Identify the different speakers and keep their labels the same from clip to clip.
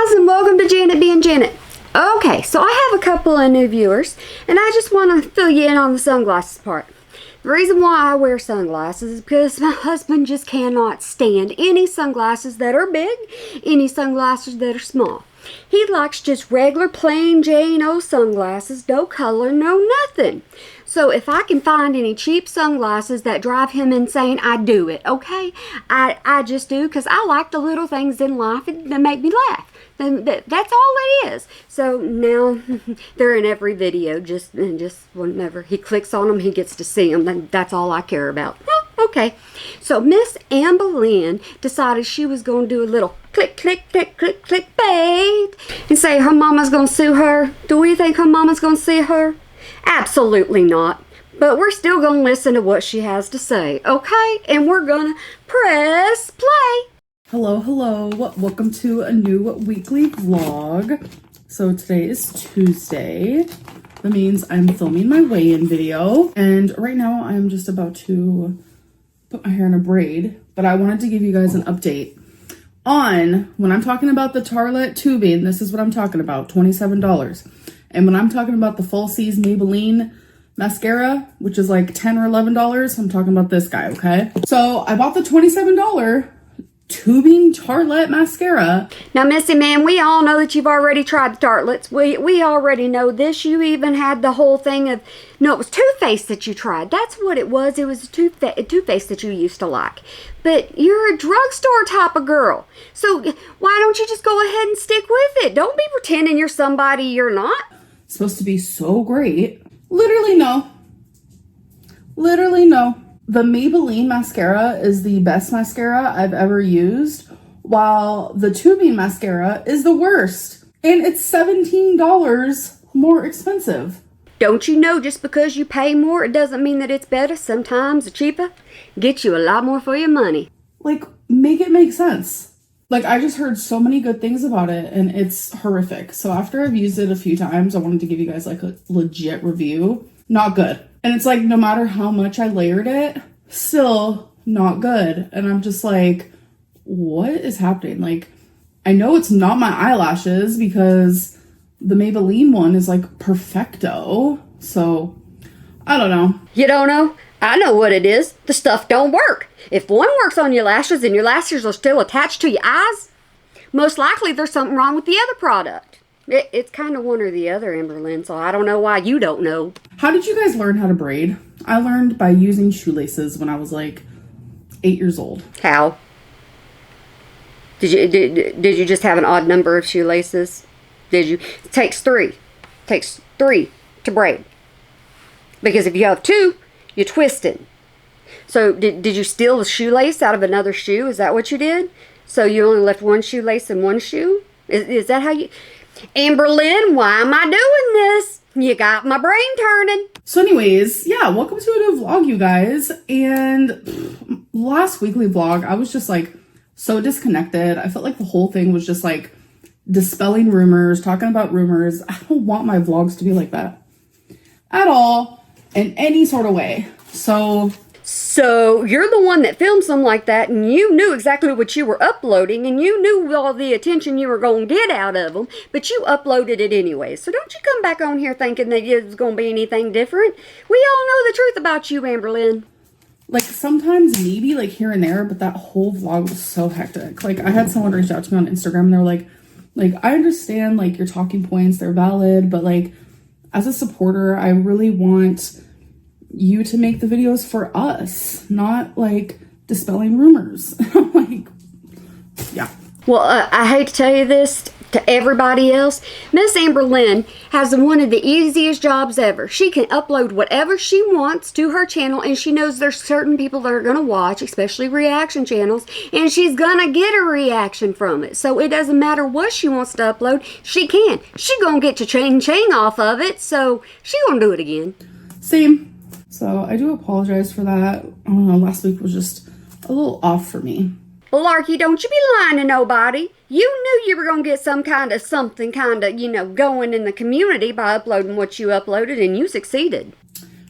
Speaker 1: guys, and welcome to Janet being Janet. Okay, so I have a couple of new viewers, and I just want to fill you in on the sunglasses part. The reason why I wear sunglasses is because my husband just cannot stand any sunglasses that are big, any sunglasses that are small. He likes just regular plain Jane old sunglasses, no color, no nothing. So if I can find any cheap sunglasses that drive him insane, I do it, okay? I just do, because I like the little things in life that make me laugh. That's all it is. So now they're in every video. Just whenever he clicks on them, he gets to see them. That's all I care about. Oh, okay. So Miss Amberlynn decided she was going to do a little click, click, click, click, click, bait, and say her mama's going to sue her. Do we think her mama's going to sue her? Absolutely not. But we're still going to listen to what she has to say, okay? And we're going to press play.
Speaker 2: Hello, welcome to a new weekly vlog. So today is Tuesday. That means I'm filming my weigh-in video. And right now I'm just about to put my hair in a braid. But I wanted to give you guys an update on when I'm talking about the Tarlet tubing. This is what I'm talking about, $27. And when I'm talking about the Falsies Maybelline mascara, which is like $10 or $11, I'm talking about this guy, okay? So I bought the $27 tubing Tarlet mascara.
Speaker 1: Now, Missy, man, we all know that you've already tried the Tartlets. We already know this. You even had the whole thing of, no, it was Too Faced that you tried. That's what it was. It was Too Faced that you used to like. But you're a drugstore type of girl. So why don't you just go ahead and stick with it? Don't be pretending you're somebody you're not.
Speaker 2: It's supposed to be so great. Literally no. Literally no. The Maybelline mascara is the best mascara I've ever used, while the tubing mascara is the worst. And it's $17 more expensive.
Speaker 1: Don't you know just because you pay more, it doesn't mean that it's better. Sometimes the cheaper gets you a lot more for your money.
Speaker 2: Like, make it make sense. Like, I just heard so many good things about it, and it's horrific. So after I've used it a few times, I wanted to give you guys like a legit review. Not good. And it's like, no matter how much I layered it, still not good. And I'm just like, what is happening? Like, I know it's not my eyelashes because the Maybelline one is like perfecto. So I don't know.
Speaker 1: You don't know? I know what it is. The stuff don't work. If one works on your lashes and your lashes are still attached to your eyes, most likely there's something wrong with the other product. It's kind of one or the other, Amberlynn, so I don't know why you don't know.
Speaker 2: How did you guys learn how to braid? I learned by using shoelaces when I was like 8 years old.
Speaker 1: How? Did you just have an odd number of shoelaces? Did you? It takes three. It takes three to braid. Because if you have two, you twist it. So did you steal the shoelace out of another shoe? Is that what you did? So you only left one shoelace in one shoe? Is that how you... Amberlynn, why am I doing this? You got my brain turning.
Speaker 2: So anyways, yeah, welcome to a new vlog, you guys. And last weekly vlog, I was just like so disconnected. I felt like the whole thing was just like dispelling rumors, talking about rumors. I don't want my vlogs to be like that at all, in any sort of way. So
Speaker 1: you're the one that films them like that, and you knew exactly what you were uploading, and you knew all the attention you were going to get out of them, but you uploaded it anyway. So don't you come back on here thinking that it's going to be anything different. We all know the truth about you, Amberlynn.
Speaker 2: Like, sometimes maybe like here and there, but that whole vlog was so hectic. Like, I had someone reach out to me on Instagram, and they were like, I understand like your talking points, they're valid, but like as a supporter, I really want you to make the videos for us, not like dispelling rumors. I'm like, yeah.
Speaker 1: Well, I hate to tell you this to everybody else. Miss Amberlynn has one of the easiest jobs ever. She can upload whatever she wants to her channel, and she knows there's certain people that are going to watch, especially reaction channels, and she's going to get a reaction from it. So it doesn't matter what she wants to upload, she can. She going to get your ching off of it, so she going to do it again.
Speaker 2: Same. So I do apologize for that. I don't know, last week was just a little off for me.
Speaker 1: Larky, don't you be lying to nobody. You knew you were going to get something kind of, going in the community by uploading what you uploaded, and you succeeded.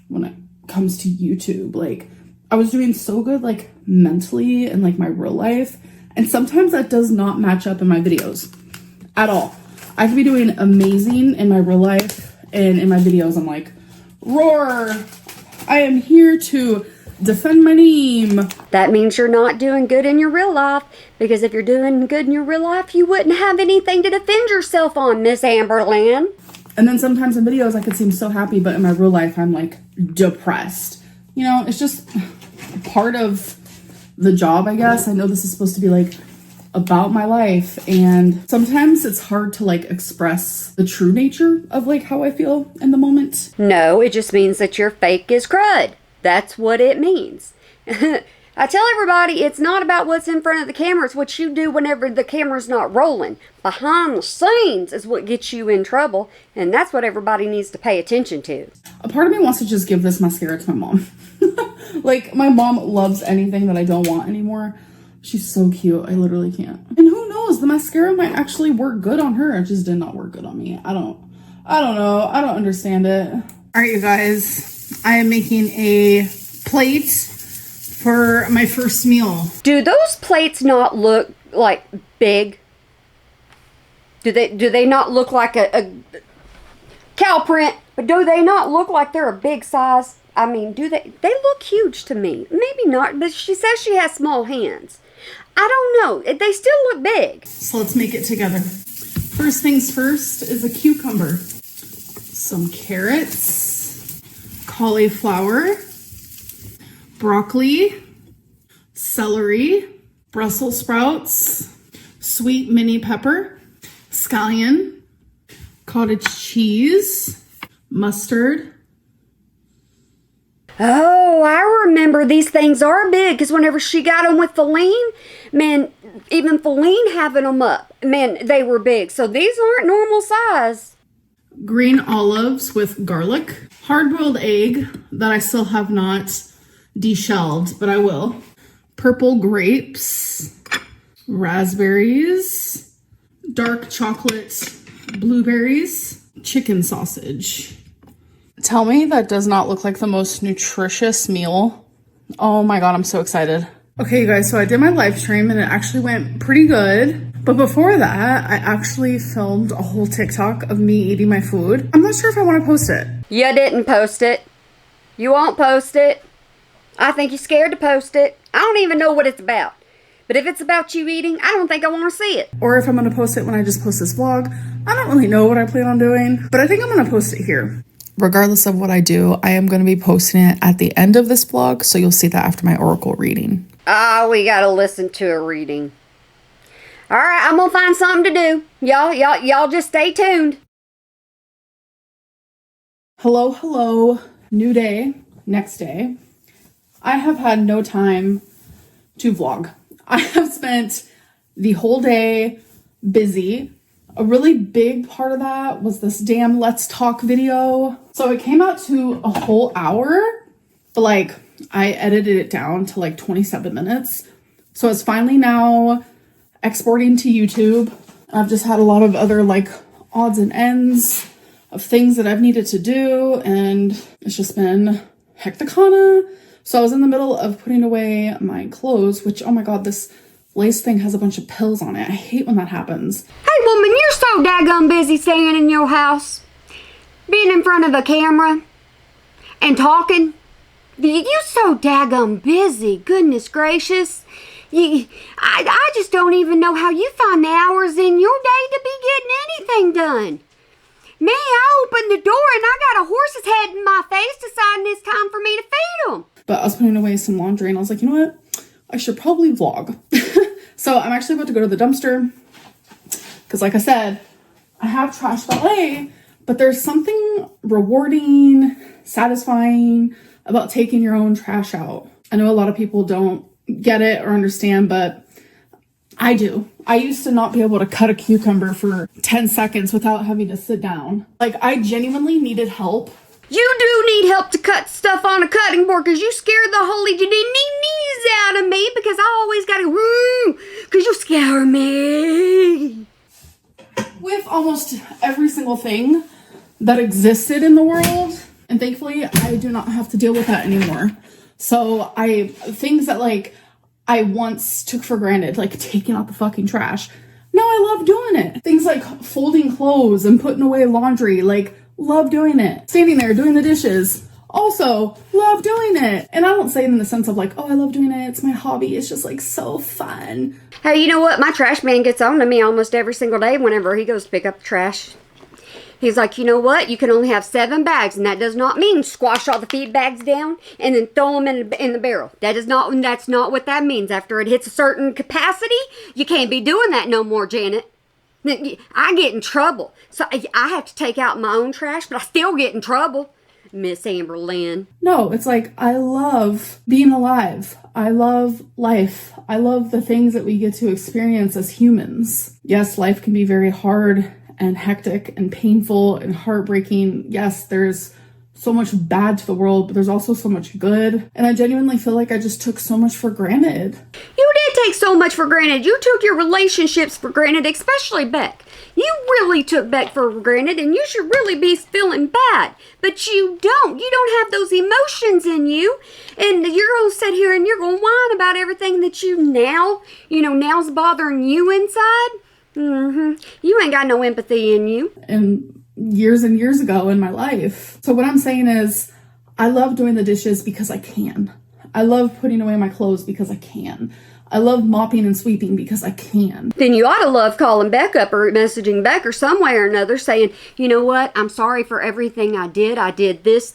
Speaker 2: When it comes to YouTube, like, I was doing so good, like, mentally and, like, my real life, and sometimes that does not match up in my videos. at all. I could be doing amazing in my real life, and in my videos I'm like, roar, I am here to defend my name.
Speaker 1: That means you're not doing good in your real life, because if you're doing good in your real life, you wouldn't have anything to defend yourself on, Miss Amberlynn.
Speaker 2: And then sometimes in videos I could seem so happy, but in my real life I'm like depressed. You know, it's just part of the job, I guess. I know this is supposed to be like about my life, and sometimes it's hard to like express the true nature of like how I feel in the moment.
Speaker 1: No, it just means that you're fake as crud. That's what it means. I tell everybody it's not about what's in front of the camera, it's what you do whenever the camera's not rolling. Behind the scenes is what gets you in trouble, and that's what everybody needs to pay attention to.
Speaker 2: A part of me wants to just give this mascara to my mom. Like, my mom loves anything that I don't want anymore. She's so cute, I literally can't. And who knows, the mascara might actually work good on her. It just did not work good on me. I don't know. I don't understand it. All right, you guys, I am making a plate for my first meal.
Speaker 1: Do those plates not look like big? Do they not look like a cow print? But do they not look like they're a big size? I mean, do they look huge to me. Maybe not, but she says she has small hands. I don't know. They still look big.
Speaker 2: So let's make it together. First things first is a cucumber, some carrots, cauliflower, broccoli, celery, Brussels sprouts, sweet mini pepper, scallion, cottage cheese, mustard.
Speaker 1: Oh, I remember these things are big, because whenever she got them with Feline, man, even Feline having them up, man, they were big. So these aren't normal size.
Speaker 2: Green olives with garlic, hard-boiled egg that I still have not deshelled, but I will. Purple grapes, raspberries, dark chocolate blueberries, chicken sausage. Tell me that does not look like the most nutritious meal. Oh my God, I'm so excited. Okay, you guys, so I did my live stream and it actually went pretty good. But before that, I actually filmed a whole TikTok of me eating my food. I'm not sure if I want to post it.
Speaker 1: You didn't post it. You won't post it. I think you're scared to post it. I don't even know what it's about. But if it's about you eating, I don't think I want to see it.
Speaker 2: Or if I'm going to post it when I just post this vlog. I don't really know what I plan on doing, but I think I'm going to post it here. Regardless of what I do, I am going to be posting it at the end of this vlog, so you'll see that after my oracle reading.
Speaker 1: We gotta listen to a reading. All right, I'm gonna find something to do. Y'all just stay tuned.
Speaker 2: Hello, new day, next day. I have had no time to vlog. I have spent the whole day busy. A really big part of that was this damn Let's Talk video. So it came out to a whole hour, but like I edited it down to like 27 minutes. So it's finally now exporting to YouTube. I've just had a lot of other like odds and ends of things that I've needed to do, and it's just been hecticana. So I was in the middle of putting away my clothes, which, oh my God, this lace thing has a bunch of pills on it. I hate when that happens.
Speaker 1: Hey woman, you're so daggone busy staying in your house, being in front of a camera and talking. You so daggone busy, goodness gracious. I just don't even know how you find the hours in your day to be getting anything done. Me, I opened the door and I got a horse's head in my face deciding it's time for me to feed them.
Speaker 2: But I was putting away some laundry and I was like, you know what? I should probably vlog. So I'm actually about to go to the dumpster because, like I said, I have trash valet, but there's something rewarding, satisfying about taking your own trash out. I know a lot of people don't get it or understand, but I do. I used to not be able to cut a cucumber for 10 seconds without having to sit down. Like, I genuinely needed help.
Speaker 1: You do need help to cut stuff on a cutting board because you scared the holy knees out of me because I always gotta woo because you scare me.
Speaker 2: With almost every single thing that existed in the world, and thankfully I do not have to deal with that anymore. So things that like I once took for granted, like taking out the fucking trash. No, I love doing it. Things like like folding clothes and putting away laundry. Like, love doing it. Standing there doing the dishes. Also, love doing it. And I don't say it in the sense of like, oh, I love doing it. It's my hobby. It's just like so fun.
Speaker 1: Hey, you know what? My trash man gets on to me almost every single day whenever he goes to pick up the trash. He's like, you know what? You can only have 7 bags, and that does not mean squash all the feed bags down and then throw them in the barrel. That's not what that means. After it hits a certain capacity, you can't be doing that no more, Janet. I get in trouble. So I have to take out my own trash, but I still get in trouble. Miss Amberlynn.
Speaker 2: No, it's like, I love being alive. I love life. I love the things that we get to experience as humans. Yes, life can be very hard and hectic and painful and heartbreaking. Yes, there's so much bad to the world, but there's also so much good. And I genuinely feel like I just took so much for granted.
Speaker 1: You did take so much for granted. You took your relationships for granted, especially Beck. You really took Beck for granted, and you should really be feeling bad. But you don't. You don't have those emotions in you. And you're going to sit here and you're going to whine about everything that now's bothering you inside. You ain't got no empathy in you.
Speaker 2: And years ago in my life. So what I'm saying is, I love doing the dishes because I can. I love putting away my clothes because I can. I love mopping and sweeping because I can.
Speaker 1: Then you ought to love calling Beck up or messaging Beck or some way or another saying, you know what, I'm sorry for everything I did. I did this,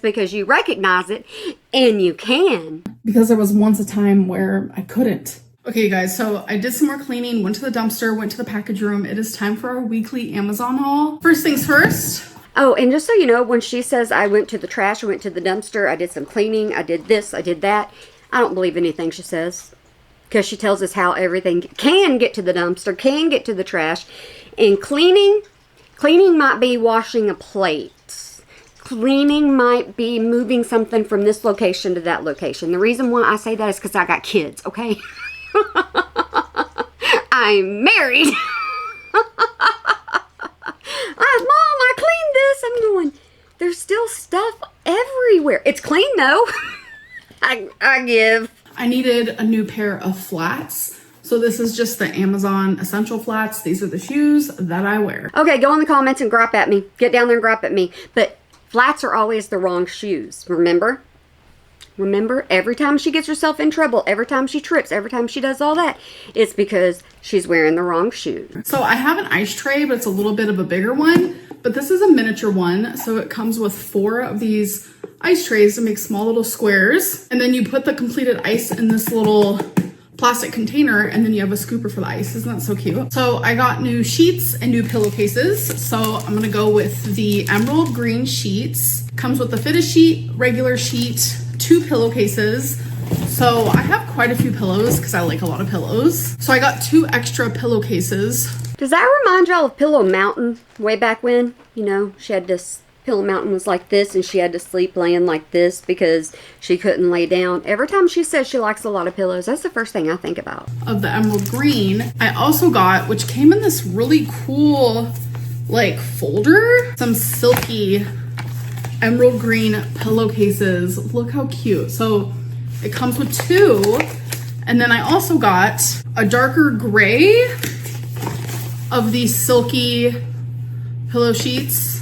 Speaker 1: because you recognize it and you can.
Speaker 2: Because there was once a time where I couldn't. Okay, you guys, so I did some more cleaning, went to the dumpster, went to the package room. It is time for our weekly Amazon haul. First things first.
Speaker 1: Oh, and just so you know, when she says I went to the trash, I went to the dumpster, I did some cleaning, I did this, I did that, I don't believe anything she says. Because she tells us how everything can get to the dumpster, can get to the trash. And cleaning might be washing a plate. Cleaning might be moving something from this location to that location. The reason why I say that is because I got kids, okay? I'm married. Mom, I cleaned this. I'm going, there's still stuff everywhere. It's clean though. I give.
Speaker 2: I needed a new pair of flats. So this is just the Amazon essential flats. These are the shoes that I wear.
Speaker 1: Okay, go in the comments and gripe at me. Get down there and gripe at me. But flats are always the wrong shoes. Remember? Remember, every time she gets herself in trouble, every time she trips, every time she does all that, it's because she's wearing the wrong shoes.
Speaker 2: So I have an ice tray, but it's a little bit of a bigger one. But this is a miniature one. So it comes with 4 of these ice trays to make small little squares. And then you put the completed ice in this little plastic container, and then you have a scooper for the ice. Isn't that so cute? So I got new sheets and new pillowcases. So I'm gonna go with the emerald green sheets. Comes with the fitted sheet, regular sheet, 2 pillowcases. So I have quite a few pillows because I like a lot of pillows. So I got 2 extra pillowcases.
Speaker 1: Does that remind y'all of Pillow Mountain way back when? You know, she had this, Pillow Mountain was like this and she had to sleep laying like this because she couldn't lay down. Every time she says she likes a lot of pillows, that's the first thing I think about.
Speaker 2: Of the emerald green, I also got, which came in this really cool like folder, some silky emerald green pillowcases. Look how cute. So it comes with 2. And then I also got a darker gray of these silky pillowcases,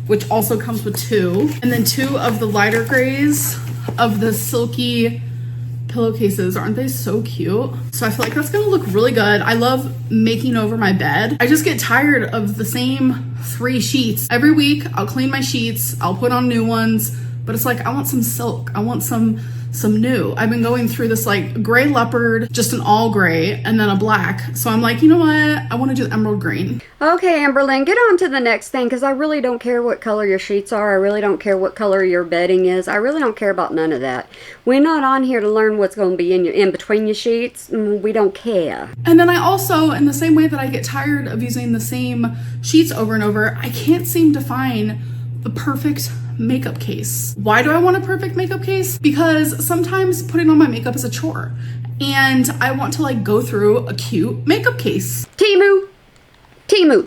Speaker 2: which also comes with 2. And then 2 of the lighter grays of the silky pillowcases. Aren't they so cute? So I feel like that's gonna look really good. I love making over my bed. I just get tired of the same 3 sheets. Every week I'll clean my sheets, I'll put on new ones, but it's like I want some silk. I want some new. I've been going through this like gray leopard, just an all gray, and then a black. So I'm like, you know what? I want to do emerald green.
Speaker 1: Okay, Amberlynn, get on to the next thing because I really don't care what color your sheets are. I really don't care what color your bedding is. I really don't care about none of that. We're not on here to learn what's going to be in between your sheets. We don't care.
Speaker 2: And then I also, in the same way that I get tired of using the same sheets over and over, I can't seem to find the perfect makeup case. Why do I want a perfect makeup case? Because sometimes putting on my makeup is a chore and I want to like go through a cute makeup case.
Speaker 1: Temu,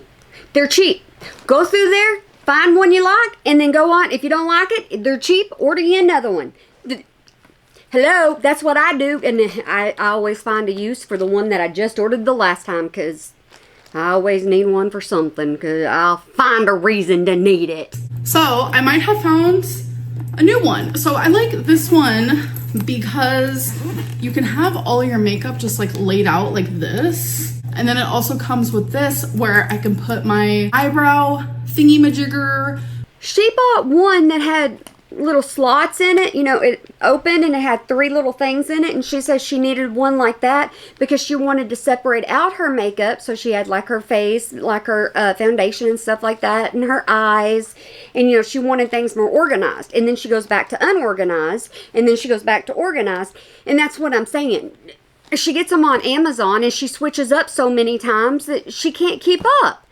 Speaker 1: they're cheap. Go through there, find one you like, and then go on. If you don't like it, they're cheap, order you another one. Hello, that's what I do, and I always find a use for the one that I just ordered the last time, because I always need one for something, because I'll find a reason to need it.
Speaker 2: So I might have found a new one. So I like this one because you can have all your makeup just like laid out like this. And then it also comes with this where I can put my eyebrow thingy-majigger.
Speaker 1: She bought one that had little slots in it, you know, it opened and it had 3 little things in it, and she says she needed one like that because she wanted to separate out her makeup, so she had like her face, like her foundation and stuff like that, and her eyes, and you know, she wanted things more organized. And then she goes back to unorganized, and then she goes back to organized, and that's what I'm saying. She gets them on Amazon and she switches up so many times that she can't keep up.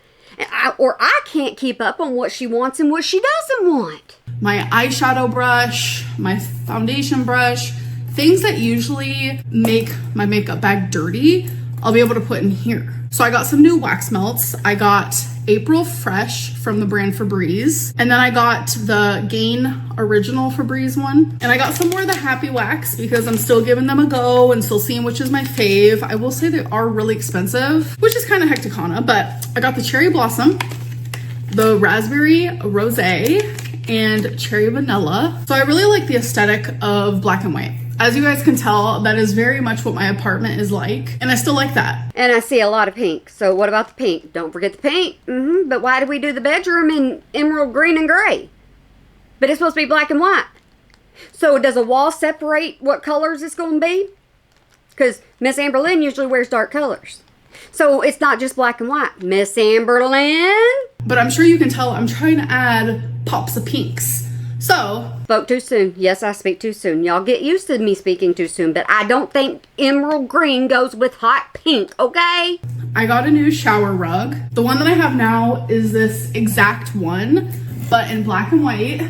Speaker 1: Or I can't keep up on what she wants and what she doesn't want.
Speaker 2: My eyeshadow brush, my foundation brush, things that usually make my makeup bag dirty, I'll be able to put in here. So I got some new wax melts. I got April Fresh from the brand Febreze. And then I got the Gain Original Febreze one. And I got some more of the Happy Wax because I'm still giving them a go and still seeing which is my fave. I will say they are really expensive, which is kind of hecticana, but I got the Cherry Blossom, the Raspberry Rosé, and Cherry Vanilla. So I really like the aesthetic of black and white. As you guys can tell, that is very much what my apartment is like, and I still like that.
Speaker 1: And I see a lot of pink. So what about the pink? Don't forget the pink. But why did we do the bedroom in emerald green and gray? But it's supposed to be black and white. So does a wall separate what colors it's going to be? Because Miss Amberlynn usually wears dark colors. So it's not just black and white. Miss Amberlynn?
Speaker 2: But I'm sure you can tell I'm trying to add pops of pinks. So,
Speaker 1: spoke too soon. Yes, I speak too soon. Y'all get used to me speaking too soon, but I don't think emerald green goes with hot pink, okay?
Speaker 2: I got a new shower rug. The one that I have now is this exact one, but in black and white.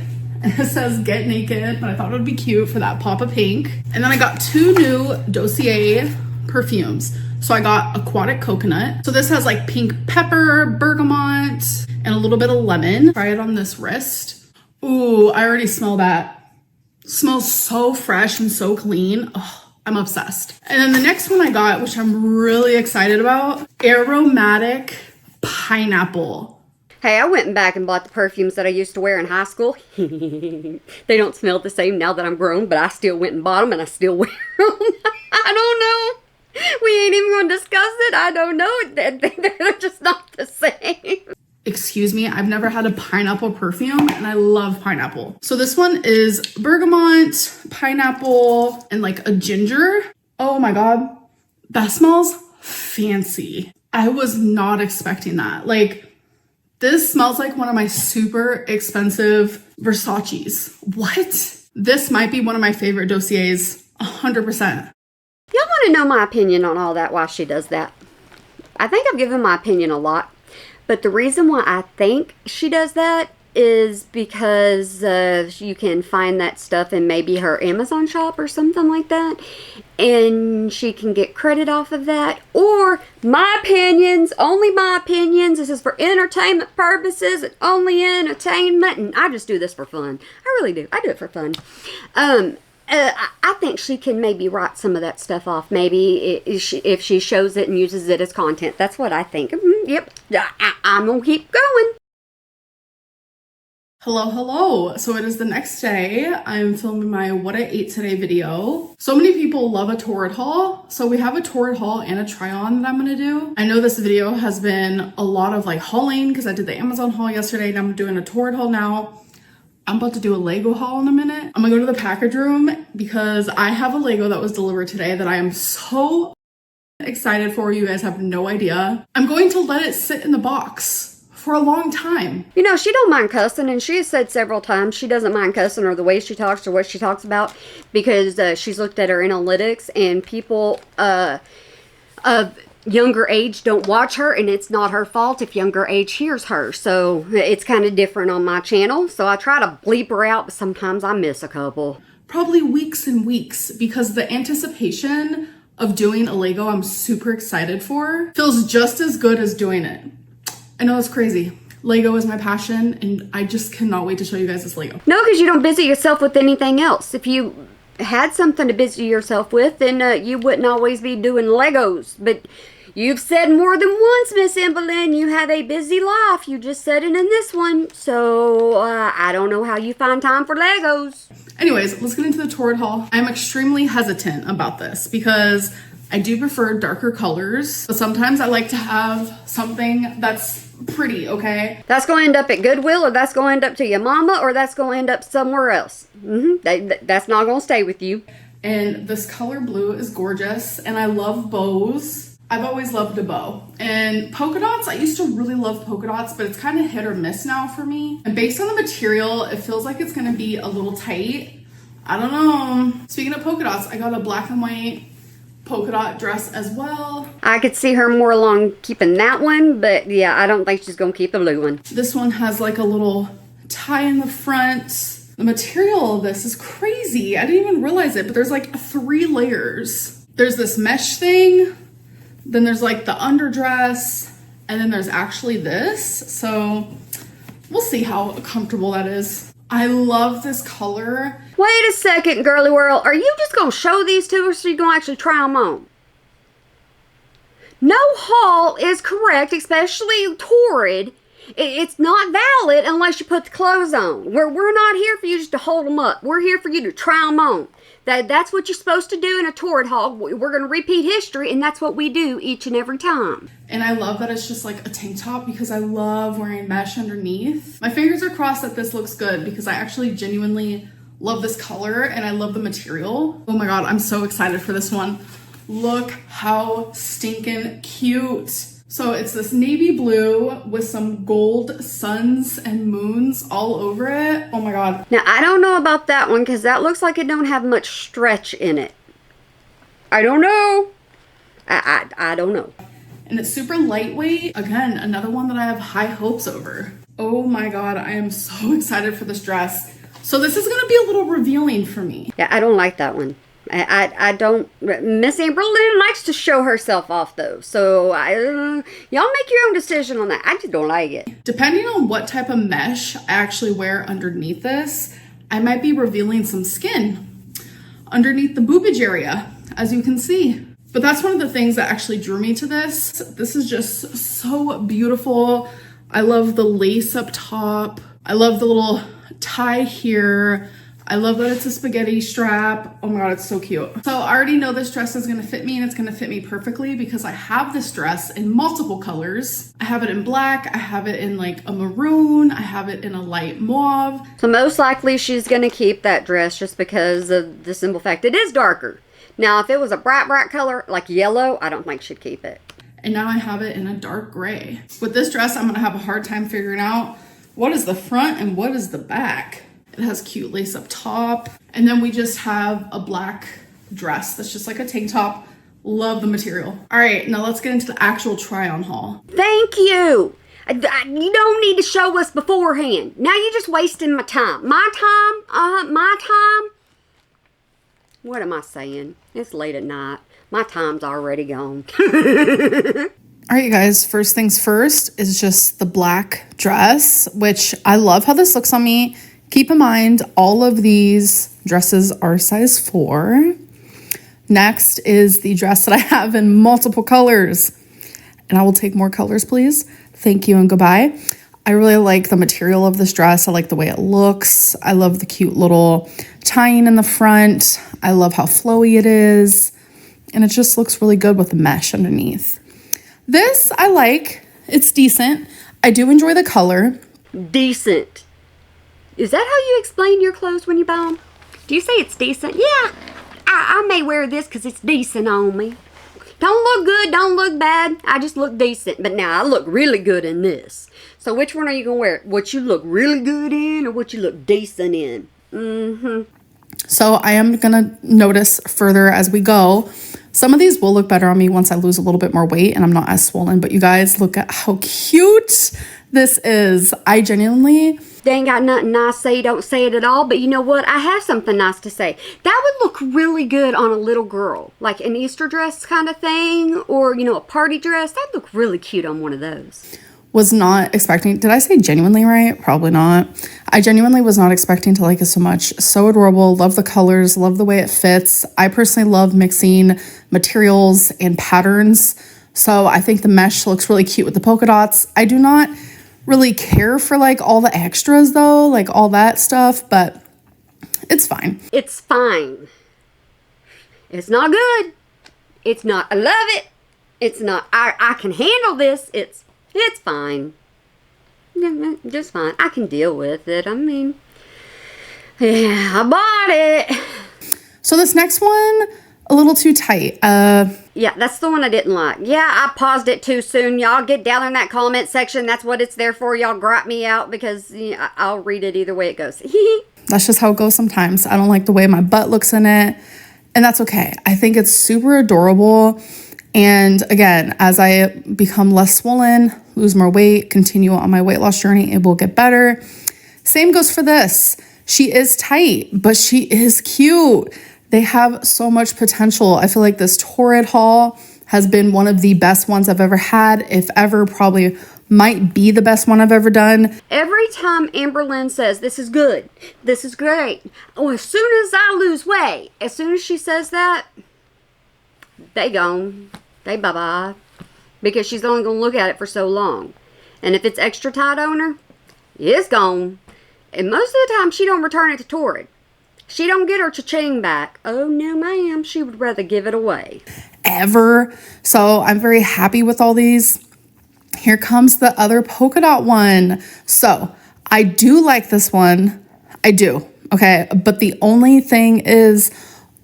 Speaker 2: And it says get naked, but I thought it would be cute for that pop of pink. And then I got 2 new Dossier perfumes. So I got Aquatic Coconut. So this has like pink pepper, bergamot, and a little bit of lemon. Try it on this wrist. Ooh, I already smell that. Smells so fresh and so clean. Oh, I'm obsessed. And then the next one I got, which I'm really excited about, Aromatic Pineapple.
Speaker 1: Hey, I went back and bought the perfumes that I used to wear in high school. They don't smell the same now that I'm grown, but I still went and bought them and I still wear them. I don't know. We ain't even going to discuss it. I don't know. They're just not the same.
Speaker 2: Excuse me, I've never had a pineapple perfume and I love pineapple. So this one is bergamot, pineapple, and like a ginger. Oh my God, that smells fancy. I was not expecting that. Like, this smells like one of my super expensive Versace's. What? This might be one of my favorite Dossiers, 100%.
Speaker 1: Y'all want to know my opinion on all that, why she does that? I think I've given my opinion a lot. But the reason why I think she does that is because you can find that stuff in maybe her Amazon shop or something like that. And she can get credit off of that. Or my opinions, only my opinions. This is for entertainment purposes and only entertainment. And I just do this for fun. I really do. I do it for fun. I think she can maybe write some of that stuff off. Maybe if she shows it and uses it as content. That's what I think. Yep. I'm going to keep going.
Speaker 2: Hello, hello. So it is the next day. I'm filming my what I ate today video. So many people love a torrid haul. So we have a torrid haul and a try on that I'm going to do. I know this video has been a lot of like hauling because I did the Amazon haul yesterday and I'm doing a torrid haul now. I'm about to do a Lego haul in a minute. I'm gonna go to the package room because I have a Lego that was delivered today that I am so excited for. You guys have no idea. I'm going to let it sit in the box for a long time.
Speaker 1: You know, she don't mind cussing, and she has said several times she doesn't mind cussing or the way she talks or what she talks about because she's looked at her analytics and people of younger age don't watch her, and it's not her fault if younger age hears her. So it's kind of different on my channel. So I try to bleep her out, but sometimes I miss a couple.
Speaker 2: Probably weeks and weeks because the anticipation of doing a Lego I'm super excited for feels just as good as doing it. I know it's crazy. Lego is my passion and I just cannot wait to show you guys this Lego.
Speaker 1: No, because you don't busy yourself with anything else. If you had something to busy yourself with, then you wouldn't always be doing Legos. But you've said more than once, Miss Amberlynn, you have a busy life. You just said it in this one. So I don't know how you find time for Legos.
Speaker 2: Anyways, let's get into the torrid haul. I'm extremely hesitant about this because I do prefer darker colors, but sometimes I like to have something that's pretty, okay?
Speaker 1: That's going to end up at Goodwill, or that's going to end up to your mama, or that's going to end up somewhere else. That's not going to stay with you.
Speaker 2: And this color blue is gorgeous, and I love bows. I've always loved a bow. And polka dots, I used to really love polka dots, but it's kind of hit or miss now for me. And based on the material, it feels like it's going to be a little tight. I don't know. Speaking of polka dots, I got a black and white polka dot dress as well.
Speaker 1: I could see her more along keeping that one, but yeah, I don't think she's gonna keep the blue one.
Speaker 2: This one has like a little tie in the front. The material of this is crazy. I didn't even realize it, but there's like 3 layers. There's this mesh thing, then there's like the underdress, and then there's actually this. So we'll see how comfortable that is. I love this color.
Speaker 1: Wait a second, girly world. Are you just going to show these to us, or are you going to actually try them on? No haul is correct, especially torrid. It's not valid unless you put the clothes on. We're not here for you just to hold them up. We're here for you to try them on. That's what you're supposed to do in a torrid haul. We're going to repeat history, and that's what we do each and every time.
Speaker 2: And I love that it's just like a tank top because I love wearing mesh underneath. My fingers are crossed that this looks good because I actually genuinely love this color and I love the material. Oh my God, I'm so excited for this one. Look how stinking cute. So it's this navy blue with some gold suns and moons all over it. Oh my God.
Speaker 1: Now, I don't know about that one because that looks like it don't have much stretch in it. I don't know. I don't know.
Speaker 2: And it's super lightweight. Again, another one that I have high hopes over. Oh my God, I am so excited for this dress. So this is gonna be a little revealing for me.
Speaker 1: Yeah, I don't like that one. I don't. Miss Amberlynn likes to show herself off though, so y'all make your own decision on that. I just don't like it.
Speaker 2: Depending on what type of mesh I actually wear underneath this, I might be revealing some skin underneath the boobage area, as you can see. But that's one of the things that actually drew me to this. This is just so beautiful. I love the lace up top. I love the little tie here. I love that it's a spaghetti strap. Oh my God, it's so cute. So I already know this dress is gonna fit me, and it's gonna fit me perfectly because I have this dress in multiple colors. I have it in black, I have it in like a maroon, I have it in a light mauve.
Speaker 1: So most likely she's gonna keep that dress just because of the simple fact it is darker. Now, if it was a bright color like yellow, I don't think she'd keep it.
Speaker 2: And now I have it in a dark gray. With this dress, I'm gonna have a hard time figuring out what is the front and what is the back. It has cute lace up top. And then we just have a black dress that's just like a tank top. Love the material. All right, now let's get into the actual try on haul.
Speaker 1: Thank you. You don't need to show us beforehand. Now you're just wasting my time. My time. What am I saying? It's late at night. My time's already gone.
Speaker 2: All right, you guys, first things first is just the black dress, which I love how this looks on me. Keep in mind, all of these dresses are size 4. Next is the dress that I have in multiple colors. And I will take more colors, please. Thank you and goodbye. I really like the material of this dress. I like the way it looks. I love the cute little tying in the front. I love how flowy it is. And it just looks really good with the mesh underneath. This I like. It's decent. I do enjoy the color.
Speaker 1: Decent. Is that how you explain your clothes when you buy them? Do you say it's decent? Yeah, I may wear this because it's decent on me. Don't look good, don't look bad. I just look decent. But now I look really good in this. So which one are you going to wear? What you look really good in or what you look decent in?
Speaker 2: So I am going to notice further as we go. Some of these will look better on me once I lose a little bit more weight and I'm not as swollen. But you guys, look at how cute this is. I genuinely...
Speaker 1: They ain't got nothing nice to say, don't say it at all. But you know what? I have something nice to say. That would look really good on a little girl. Like an Easter dress kind of thing. Or, you know, a party dress. That'd look really cute on one of those.
Speaker 2: was not expecting, did I say genuinely right? Probably not. I genuinely was not expecting to like it so much. So adorable. Love the colors. Love the way it fits. I personally love mixing materials and patterns. So I think the mesh looks really cute with the polka dots. I do not really care for like all the extras though, like all that stuff, but it's fine.
Speaker 1: It's fine. It's not good. It's not, I love it. It's not, I can handle this. It's fine. Just fine. I can deal with it. I mean, yeah, I bought it.
Speaker 2: So this next one, a little too tight.
Speaker 1: Yeah, that's the one I didn't like. Yeah, I paused it too soon. Y'all get down in that comment section. That's what it's there for. Y'all gripe me out because I'll read it either way it goes.
Speaker 2: That's just how it goes sometimes. I don't like the way my butt looks in it, and that's okay. I think it's super adorable. And again, as I become less swollen, lose more weight, continue on my weight loss journey, it will get better. Same goes for this. She is tight, but she is cute. They have so much potential. I feel like this Torrid haul has been one of the best ones I've ever had, if ever, probably might be the best one I've ever done.
Speaker 1: Every time Amberlynn says, this is good, this is great, oh, as soon as I lose weight, as soon as she says that, they gone. They bye-bye. Because she's only going to look at it for so long. And if it's extra tight on her, it's gone. And most of the time, she don't return it to Torrid. She don't get her cha-ching back. Oh, no, ma'am. She would rather give it away.
Speaker 2: Ever. So I'm very happy with all these. Here comes the other polka dot one. So I do like this one. I do. Okay. But the only thing is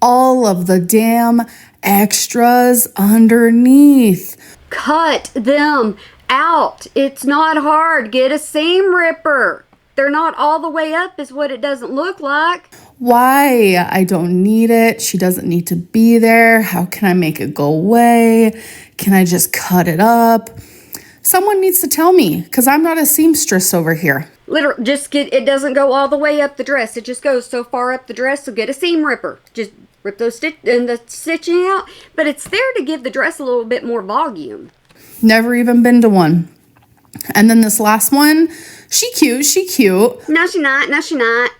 Speaker 2: all of the damn extras underneath.
Speaker 1: Cut them out. It's not hard. Get a seam ripper. They're not all the way up is what it doesn't look like.
Speaker 2: Why? I don't need it. She doesn't need to be there. How can I make it go away? Can I just cut it up? Someone needs to tell me because I'm not a seamstress over here.
Speaker 1: Literally, it doesn't go all the way up the dress. It just goes so far up the dress, so get a seam ripper. Just rip those the stitching out. But it's there to give the dress a little bit more volume.
Speaker 2: Never even been to one. And then this last one, she cute.
Speaker 1: No, she not. No, she not.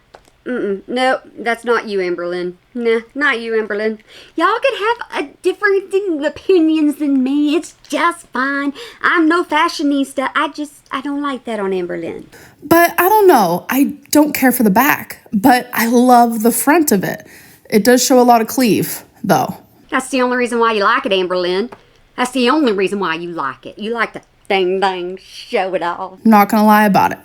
Speaker 1: No, that's not you, Amberlynn. Nah, not you, Amberlynn. Y'all can have different opinions than me. It's just fine. I'm no fashionista. I don't like that on Amberlynn.
Speaker 2: But I don't know. I don't care for the back, but I love the front of it. It does show a lot of cleave, though.
Speaker 1: That's the only reason why you like it, Amberlynn. That's the only reason why you like it. You like to dang, show it all.
Speaker 2: Not gonna lie about it.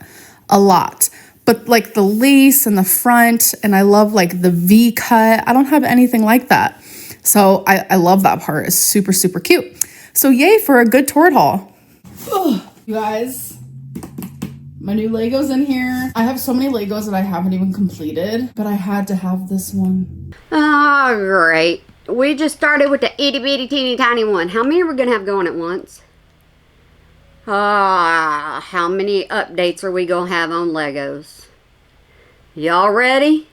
Speaker 2: A lot. But like the lace and the front, and I love like the V cut. I don't have anything like that. So I love that part. It's super, super cute. So yay for a good Torrid haul. Ugh, you guys, my new Legos in here. I have so many Legos that I haven't even completed, but I had to have this one.
Speaker 1: Oh, great. We just started with the itty bitty teeny tiny one. How many are we going to have going at once? How many updates are we going to have on Legos? Y'all ready?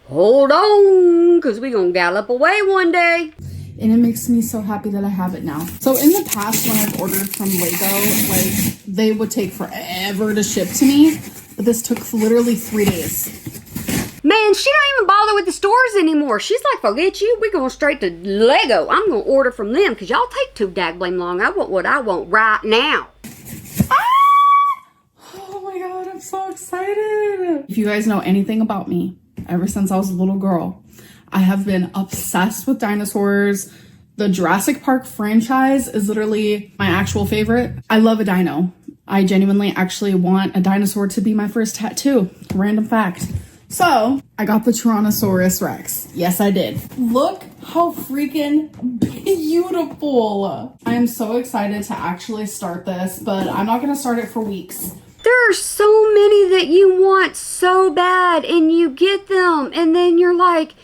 Speaker 1: Hold on, because we're going to gallop away one day.
Speaker 2: And it makes me so happy that I have it now. So in the past, when I've ordered from Lego, like they would take forever to ship to me. But this took literally 3 days.
Speaker 1: Man, she don't even bother with the stores anymore. She's like, forget you. We're going straight to Lego. I'm going to order from them because y'all take too dagblame long. I want what I want right now.
Speaker 2: Oh my God, I'm so excited. If you guys know anything about me, ever since I was a little girl, I have been obsessed with dinosaurs. The Jurassic Park franchise is literally my actual favorite. I love a dino. I genuinely actually want a dinosaur to be my first tattoo. Random fact. So I got the Tyrannosaurus Rex. Yes, I did. Look how freaking beautiful. I am so excited to actually start this, but I'm not gonna start it for weeks.
Speaker 1: There are so many that you want so bad and you get them and then you're like,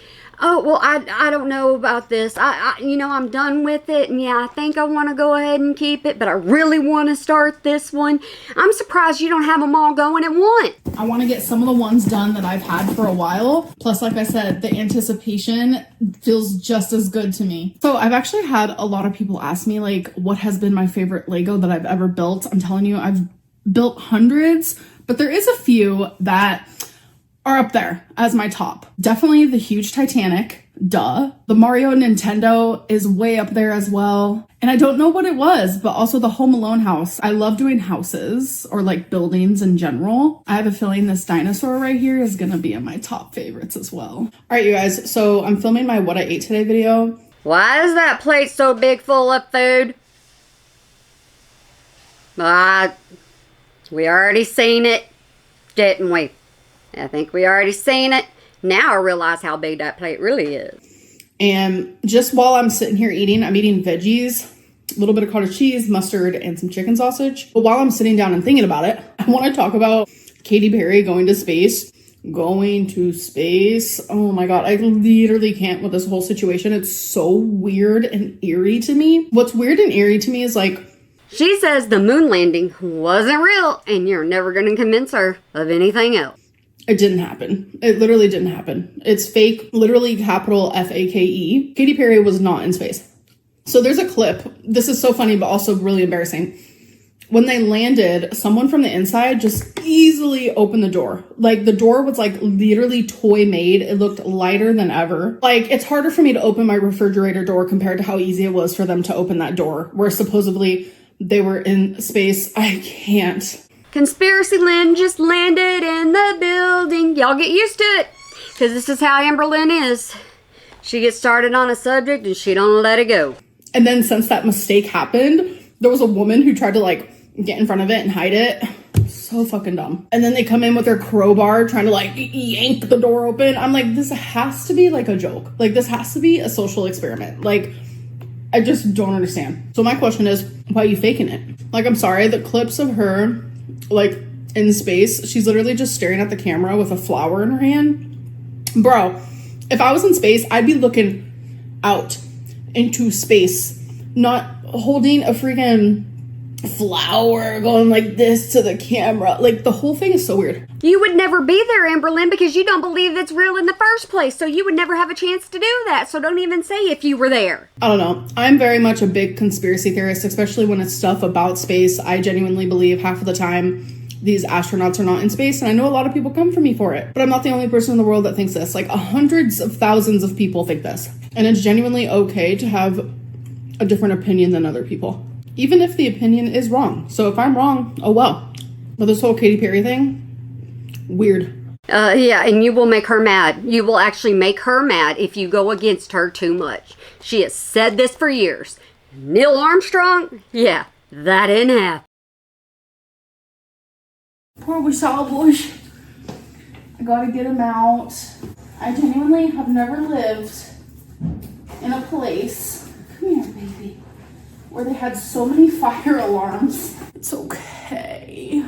Speaker 1: oh, well, I don't know about this. I'm done with it. And yeah, I think I want to go ahead and keep it, but I really want to start this one. I'm surprised you don't have them all going at once.
Speaker 2: I want to get some of the ones done that I've had for a while. Plus, like I said, the anticipation feels just as good to me. So I've actually had a lot of people ask me like, what has been my favorite Lego that I've ever built? I'm telling you, I've built hundreds, but there is a few that are up there as my top. Definitely the huge Titanic, duh. The Mario Nintendo is way up there as well. And I don't know what it was, but also the Home Alone house. I love doing houses or like buildings in general. I have a feeling this dinosaur right here is gonna be in my top favorites as well. All right, you guys, so I'm filming my what I ate today video.
Speaker 1: Why is that plate so big full of food? We already seen it, didn't we? I think we already seen it. Now I realize how big that plate really is.
Speaker 2: And just while I'm sitting here eating, I'm eating veggies, a little bit of cottage cheese, mustard, and some chicken sausage. But while I'm sitting down and thinking about it, I want to talk about Katy Perry going to space. Going to space. Oh my God, I literally can't with this whole situation. It's so weird and eerie to me. What's weird and eerie to me is like,
Speaker 1: she says the moon landing wasn't real and you're never going to convince her of anything else.
Speaker 2: it didn't happen. It literally didn't happen. It's fake, literally capital F-A-K-E. Katy Perry was not in space. So there's a clip. This is so funny, but also really embarrassing. When they landed, someone from the inside just easily opened the door. Like, the door was like literally toy made. It looked lighter than ever. Like, it's harder for me to open my refrigerator door compared to how easy it was for them to open that door, where supposedly they were in space. I can't.
Speaker 1: Conspiracy Lynn just landed in the building. Y'all get used to it, because this is how Amberlynn is. She gets started on a subject and she don't let it go. And
Speaker 2: then since that mistake happened, there was a woman who tried to like get in front of it and hide it. So fucking dumb. And then they come in with their crowbar trying to like yank the door open. I'm like, this has to be like a joke. Like, this has to be a social experiment. Like, I just don't understand. So my question is, why are you faking it? Like, I'm sorry, the clips of her like in space, she's literally just staring at the camera with a flower in her hand. Bro, if I was in space, I'd be looking out into space, not holding a freaking flower going like this to the camera. Like, the whole thing is so weird.
Speaker 1: You would never be there, Amberlynn, because you don't believe it's real in the first place, so you would never have a chance to do that. So don't even say if you were there.
Speaker 2: I don't know. I'm very much a big conspiracy theorist, especially when it's stuff about space. I genuinely believe half of the time these astronauts are not in space, and I know a lot of people come for me for it, but I'm not the only person in the world that thinks this. Like, hundreds of thousands of people think this, and it's genuinely okay to have a different opinion than other people, even if the opinion is wrong. So if I'm wrong, oh well. But this whole Katy Perry thing, weird.
Speaker 1: Yeah, and you will make her mad. You will actually make her mad if you go against her too much. She has said this for years. Neil Armstrong? Yeah, that didn't happen.
Speaker 2: Poor Wishal Bush. I gotta get him out. I genuinely have never lived in a place, come here baby, where they had so many fire alarms. It's okay.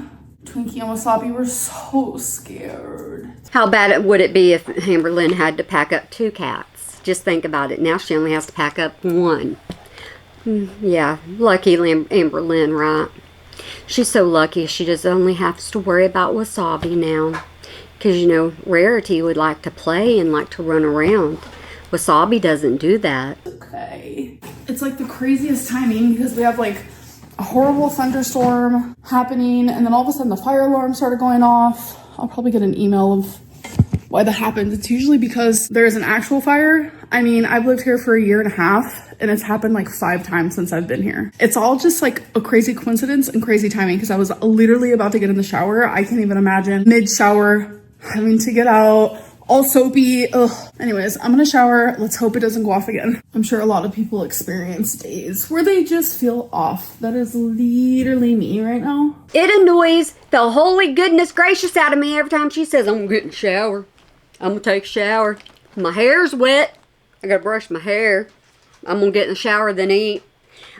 Speaker 2: Twinkie and Wasabi were so scared.
Speaker 1: How bad would it be if Amberlynn had to pack up 2 cats? Just think about it. Now she only has to pack up 1. Yeah, lucky Amberlynn, right? She's so lucky she just only has to worry about Wasabi now. Because, you know, Rarity would like to play and like to run around. Wasabi doesn't do that.
Speaker 2: Okay. It's like the craziest timing because we have like a horrible thunderstorm happening, and then all of a sudden the fire alarm started going off. I'll probably get an email of why that happens. It's usually because there's an actual fire. I mean, I've lived here for 1.5 years and it's happened like 5 times since I've been here. It's all just like a crazy coincidence and crazy timing because I was literally about to get in the shower. I can't even imagine mid-shower having to get out all soapy. Ugh. Anyways, I'm gonna shower. Let's hope it doesn't go off again. I'm sure a lot of people experience days where they just feel off. That is literally me right now.
Speaker 1: It annoys the holy goodness gracious out of me every time she says, I'm gonna get in the shower. I'm gonna take a shower. My hair's wet. I gotta brush my hair. I'm gonna get in the shower, then eat.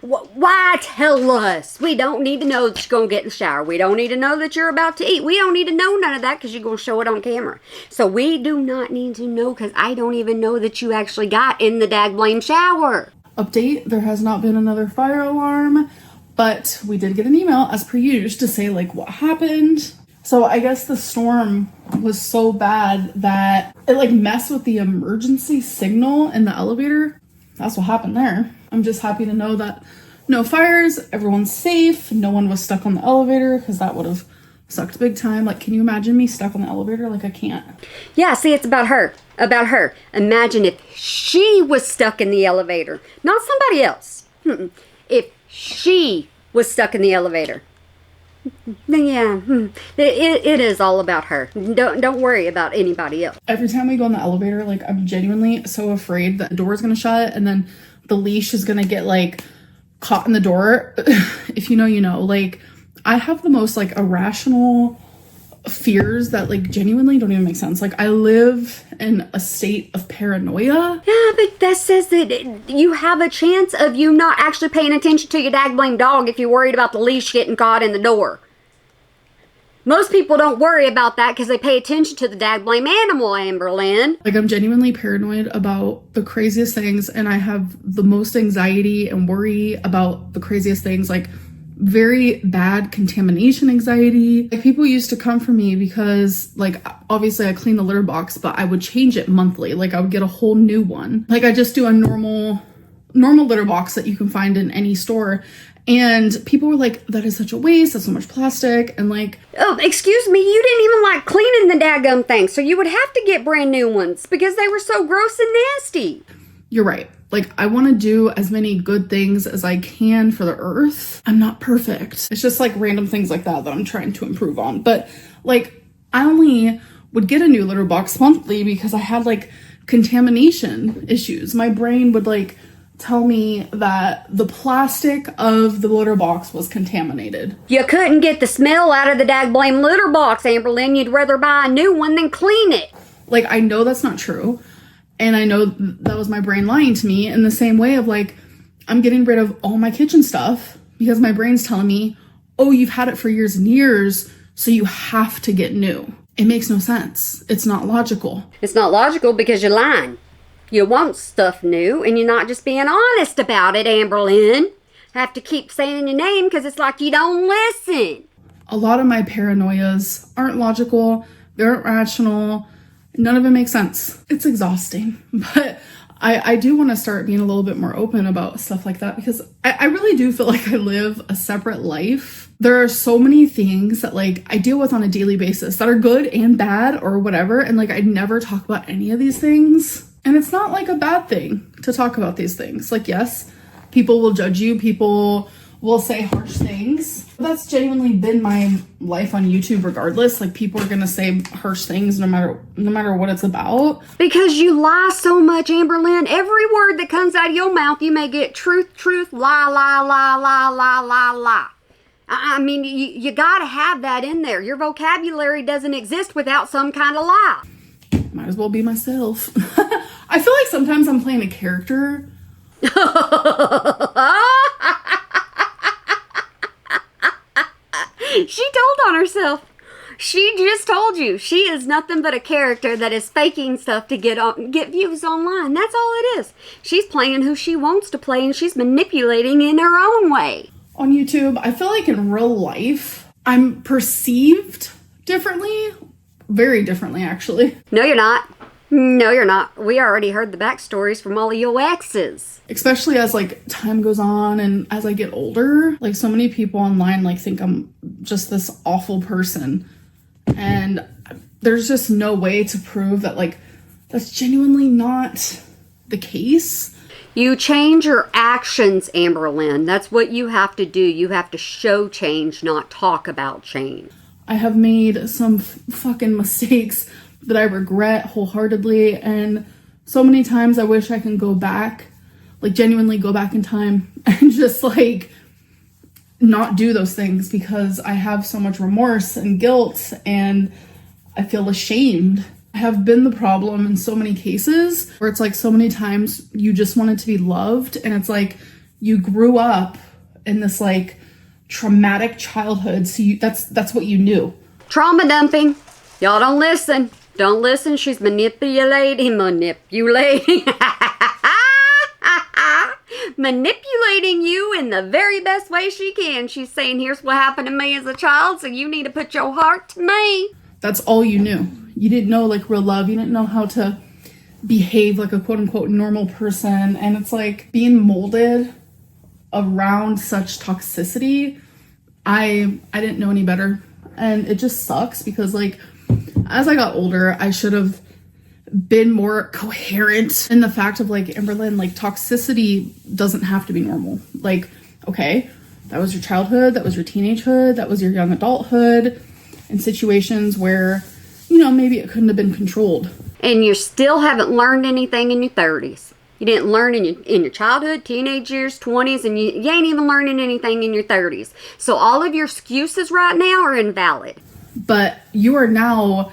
Speaker 1: Why tell us? We don't need to know that you're gonna get in the shower. We don't need to know that you're about to eat. We don't need to know none of that because you're gonna show it on camera. So we do not need to know because I don't even know that you actually got in the dag-blame shower.
Speaker 2: Update, there has not been another fire alarm, but we did get an email as per usual to say like what happened. So I guess the storm was so bad that it like messed with the emergency signal in the elevator. That's what happened there. I'm just happy to know that no fires, everyone's safe, no one was stuck on the elevator, because that would have sucked big time. Like, can you imagine me stuck on the elevator? Like, I can't.
Speaker 1: Yeah, see, it's about her. About her. Imagine if she was stuck in the elevator, not somebody else. If she was stuck in the elevator. Then yeah, it is all about her. Don't worry about anybody else.
Speaker 2: Every time we go in the elevator, like, I'm genuinely so afraid that the door is gonna shut and then the leash is gonna get like caught in the door. If you know, you know. Like, I have the most like irrational fears that like genuinely don't even make sense. Like, I live in a state of paranoia.
Speaker 1: Yeah, but that says that you have a chance of you not actually paying attention to your dag-blame dog if you're worried about the leash getting caught in the door. Most people don't worry about that because they pay attention to the dag-blame animal, Amberlynn.
Speaker 2: Like, I'm genuinely paranoid about the craziest things, and I have the most anxiety and worry about the craziest things. Like, very bad contamination anxiety. Like, people used to come for me because, like, obviously I clean the litter box, but I would change it monthly. Like, I would get a whole new one. Like, I just do a normal litter box that you can find in any store. And people were like, that is such a waste, that's so much plastic. And like,
Speaker 1: oh, excuse me, you didn't even like cleaning the daggum thing, so you would have to get brand new ones because they were so gross and nasty.
Speaker 2: You're right. Like, I want to do as many good things as I can for the earth. I'm not perfect. It's just like random things like that I'm trying to improve on. But like, I only would get a new litter box monthly because I had like contamination issues. My brain would like tell me that the plastic of the litter box was contaminated.
Speaker 1: You couldn't get the smell out of the dag-blame litter box, Amberlynn. You'd rather buy a new one than clean it.
Speaker 2: Like, I know that's not true. And I know that was my brain lying to me in the same way of like, I'm getting rid of all my kitchen stuff because my brain's telling me, oh, you've had it for years and years, so you have to get new. It makes no sense. It's not logical.
Speaker 1: It's not logical because you're lying. You want stuff new and you're not just being honest about it, Amberlynn. I have to keep saying your name because it's like you don't listen.
Speaker 2: A lot of my paranoias aren't logical. They aren't rational. None of it makes sense. It's exhausting, but I do want to start being a little bit more open about stuff like that because I really do feel like I live a separate life. There are so many things that like I deal with on a daily basis that are good and bad or whatever. And like, I never talk about any of these things. And it's not like a bad thing to talk about these things. Like, yes, people will judge you. People will say harsh things. That's genuinely been my life on YouTube regardless. Like, people are gonna say harsh things no matter what it's about.
Speaker 1: Because you lie so much, Amberlynn. Every word that comes out of your mouth, you may get truth, lie, lie, lie, lie, lie, lie, lie. I mean, you gotta have that in there. Your vocabulary doesn't exist without some kind of lie.
Speaker 2: Might as well be myself. I feel like sometimes I'm playing a character.
Speaker 1: She told on herself. She just told you. She is nothing but a character that is faking stuff to get views online. That's all it is. She's playing who she wants to play and she's manipulating in her own way.
Speaker 2: On YouTube, I feel like in real life, I'm perceived differently. Very differently, actually.
Speaker 1: No, you're not. No, you're not. We already heard the backstories from all of your exes.
Speaker 2: Especially as like time goes on and as I get older, like so many people online like think I'm just this awful person. And there's just no way to prove that like that's genuinely not the case.
Speaker 1: You change your actions, Amberlynn. That's what you have to do. You have to show change, not talk about change.
Speaker 2: I have made some fucking mistakes that I regret wholeheartedly, and so many times I wish I can go back, like genuinely go back in time and just like not do those things because I have so much remorse and guilt and I feel ashamed. I have been the problem in so many cases where it's like so many times you just wanted to be loved, and it's like you grew up in this like traumatic childhood, so that's what you knew.
Speaker 1: Trauma dumping. Y'all don't listen. Don't listen. She's manipulating you in the very best way she can. She's saying, here's what happened to me as a child, so you need to put your heart to me.
Speaker 2: That's all you knew. You didn't know like real love. You didn't know how to behave like a quote unquote normal person. And it's like being molded around such toxicity, I didn't know any better. And it just sucks because like as I got older, I should have been more coherent in the fact of like, Amberlynn, like toxicity doesn't have to be normal. Like, okay, that was your childhood, that was your teenagehood, that was your young adulthood, in situations where, you know, maybe it couldn't have been controlled.
Speaker 1: And you still haven't learned anything in your 30s. You didn't learn in your childhood, teenage years, 20s, and you ain't even learning anything in your 30s. So all of your excuses right now are invalid.
Speaker 2: But you are now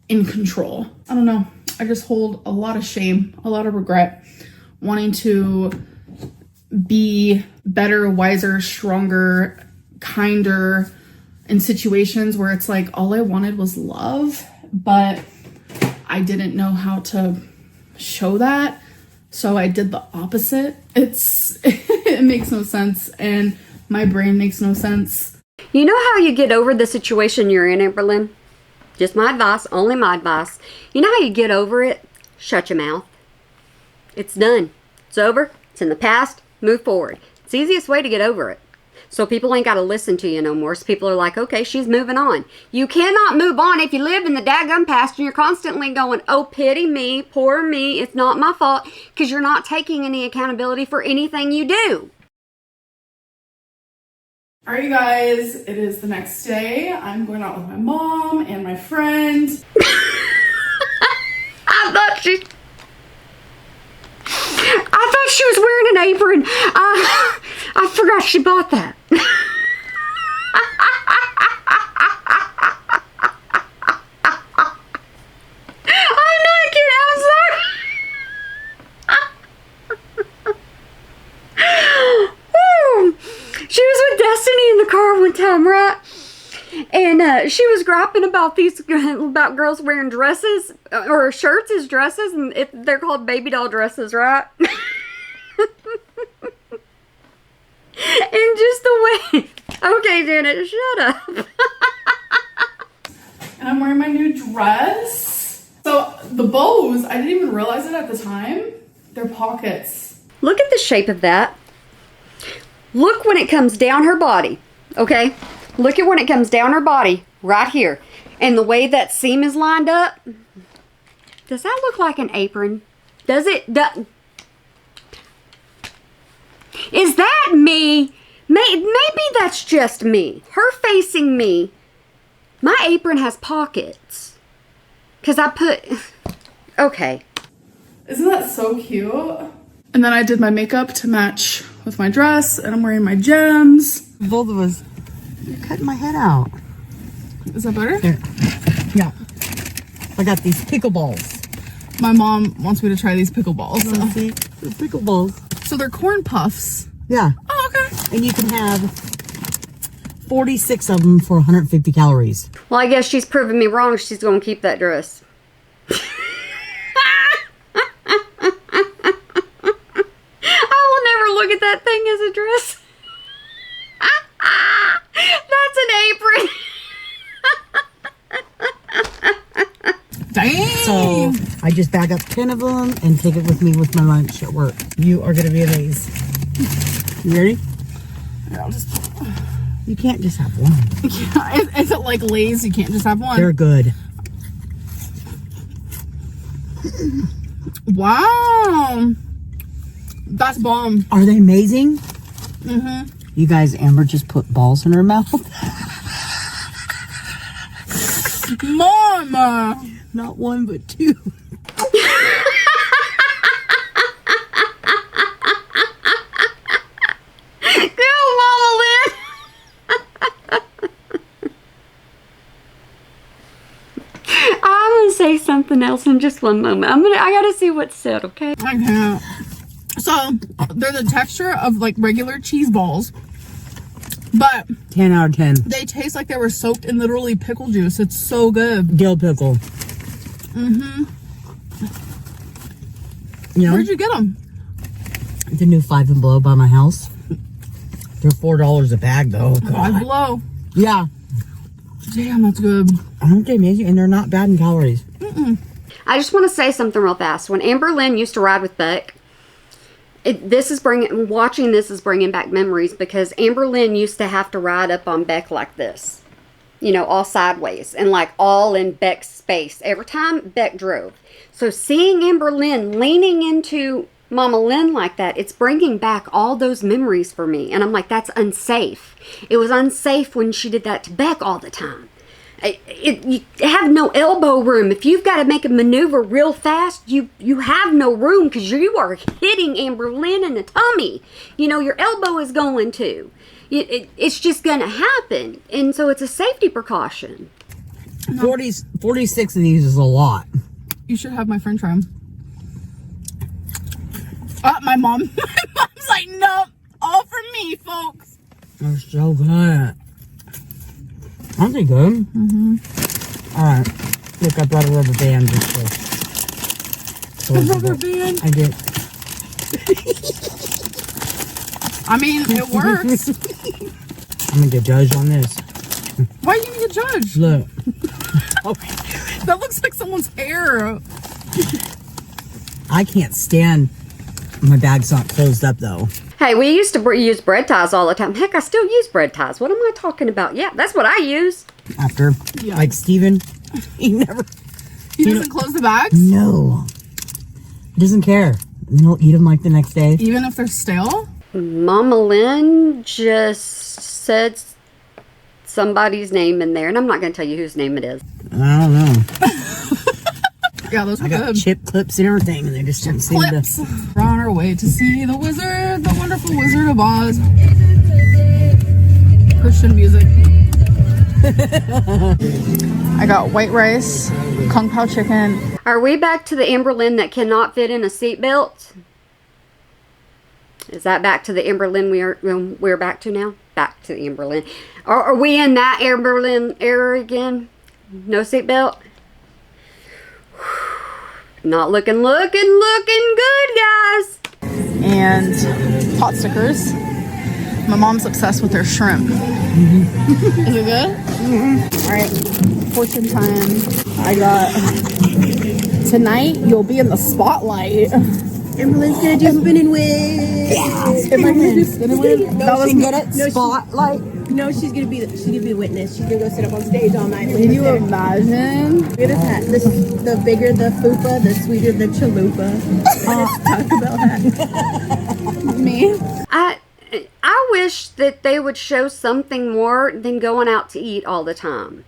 Speaker 2: in control. I don't know. I just hold a lot of shame, a lot of regret, wanting to be better, wiser, stronger, kinder in situations where it's like all I wanted was love, but I didn't know how to show that. So I did the opposite. It makes no sense, and my brain makes no sense.
Speaker 1: You know how you get over the situation you're in, Amberlynn? Just my advice, only my advice. You know how you get over it? Shut your mouth. It's done. It's over. It's in the past. Move forward. It's the easiest way to get over it. So people ain't got to listen to you no more. So people are like, okay, she's moving on. You cannot move on if you live in the daggum past and you're constantly going, oh, pity me, poor me, it's not my fault, because you're not taking any accountability for anything you do.
Speaker 2: All right, you guys, it is the next day. I'm going out with my mom and my friend.
Speaker 1: I thought she was wearing an apron. I forgot she bought that. I'm not kidding. I'm sorry. She was with Destiny in the car one time, right? And she was griping about girls wearing dresses or shirts as dresses, and they're called baby doll dresses, right? And just the way. Okay, Janet, shut up.
Speaker 2: And I'm wearing my new dress. So the bows, I didn't even realize it at the time. They're pockets.
Speaker 1: Look at the shape of that. Look when it comes down her body, okay? Look at when it comes down her body, right here. And the way that seam is lined up. Does that look like an apron? Does it? Is that me? Maybe that's just me. Her facing me. My apron has pockets. Because I put... Okay.
Speaker 2: Isn't that so cute? And then I did my makeup to match with my dress, and I'm wearing my gems.
Speaker 3: Both of us. You're cutting my head out.
Speaker 2: Is that better?
Speaker 3: There. Yeah. I got these pickleballs.
Speaker 2: My mom wants me to try these pickleballs.
Speaker 3: So. See? They're pickleballs.
Speaker 2: So they're corn puffs.
Speaker 3: Yeah.
Speaker 2: Oh, okay.
Speaker 3: And you can have 46 of them for 150 calories.
Speaker 1: Well, I guess she's proving me wrong. She's going to keep that dress. I will never look at that thing as a dress. That's an apron.
Speaker 2: Dang.
Speaker 3: So I just bag up 10 of them and take it with me with my lunch at work. You are going to be amazed. You ready?
Speaker 2: Yeah, I'll just...
Speaker 3: You can't just have one.
Speaker 2: Yeah, is it like Lay's? You can't just have one.
Speaker 3: They're good.
Speaker 2: Wow. That's bomb.
Speaker 3: Are they amazing?
Speaker 2: Mm-hmm.
Speaker 3: You guys, Amber just put balls in her mouth.
Speaker 2: Mama.
Speaker 3: Not one, but two.
Speaker 1: Say something else in just one moment. I gotta see what's said, okay?
Speaker 2: I can't. So they're the texture of like regular cheese balls, but
Speaker 3: 10 out of 10.
Speaker 2: they taste like they were soaked in literally pickle juice. It's so good.
Speaker 3: Dill pickle.
Speaker 2: Mm-hmm.
Speaker 3: You know,
Speaker 2: Where'd you get them?
Speaker 3: the new Five and Below by my house. They're $4 a bag though.
Speaker 2: Five Below.
Speaker 3: Yeah.
Speaker 2: Damn, that's good.
Speaker 3: Aren't they amazing? And they're not bad in calories.
Speaker 2: Mm-mm.
Speaker 1: I just want to say something real fast. When Amberlynn used to ride with Buck, Watching this is bringing back memories because Amberlynn used to have to ride up on Beck like this. You know, all sideways and like all in Beck's space every time Beck drove. So seeing Amberlynn leaning into Mama Lynn like that, it's bringing back all those memories for me. And I'm like, that's unsafe. It was unsafe when she did that to Beck all the time. You have no elbow room. If you've got to make a maneuver real fast, you have no room because you are hitting Amberlynn in the tummy. You know, your elbow is going to. It's just going to happen. And so it's a safety precaution.
Speaker 3: 46 of these is a lot.
Speaker 2: You should have my friend try them. My mom's like, no, all for me, folks.
Speaker 3: They're so good. Aren't they good? Mm-hmm. All right. Look, I brought a rubber band just
Speaker 2: A rubber band?
Speaker 3: I did.
Speaker 2: I mean, it works.
Speaker 3: I'm going to get judged on this.
Speaker 2: Why are you going to get judged?
Speaker 3: Look.
Speaker 2: That looks like someone's hair.
Speaker 3: I can't stand my bag's not closed up, though.
Speaker 1: Hey, we used to use bread ties all the time. Heck, I still use bread ties. What am I talking about? Yeah, that's what I use.
Speaker 3: After, like Steven, he
Speaker 2: doesn't close the bags?
Speaker 3: No. He doesn't care. And he'll eat them like the next day.
Speaker 2: Even if they're stale?
Speaker 1: Mama Lynn just said somebody's name in there, and I'm not going to tell you whose name it is.
Speaker 3: I don't know.
Speaker 2: Yeah, those were
Speaker 3: I got
Speaker 2: good.
Speaker 3: chip clips and everything, and they just didn't seem to.
Speaker 2: We're on our way to see the wizard, the wonderful Wizard of Oz. Christian music. I got white rice, kung pao chicken.
Speaker 1: Are we back to the Amberlynn that cannot fit in a seatbelt? Is that back to the Amberlynn we're back to now? Back to the Amberlynn. Are we in that Amberlynn era again? No seatbelt? Not looking good, guys.
Speaker 2: And pot stickers. My mom's obsessed with their shrimp. Is it good? All right, fortune time. I got tonight. You'll be in the spotlight.
Speaker 4: Amberlynn's gonna do spinning wheel.
Speaker 2: Yeah, am I gonna do spinning wheel?
Speaker 3: That was good at spotlight.
Speaker 4: No, she's gonna be a witness. She's gonna go sit up on stage all night.
Speaker 2: Can you imagine?
Speaker 4: Look at that. The bigger the fupa, the sweeter the chalupa. Let's talk about that.
Speaker 2: Me?
Speaker 1: I wish that they would show something more than going out to eat all the time.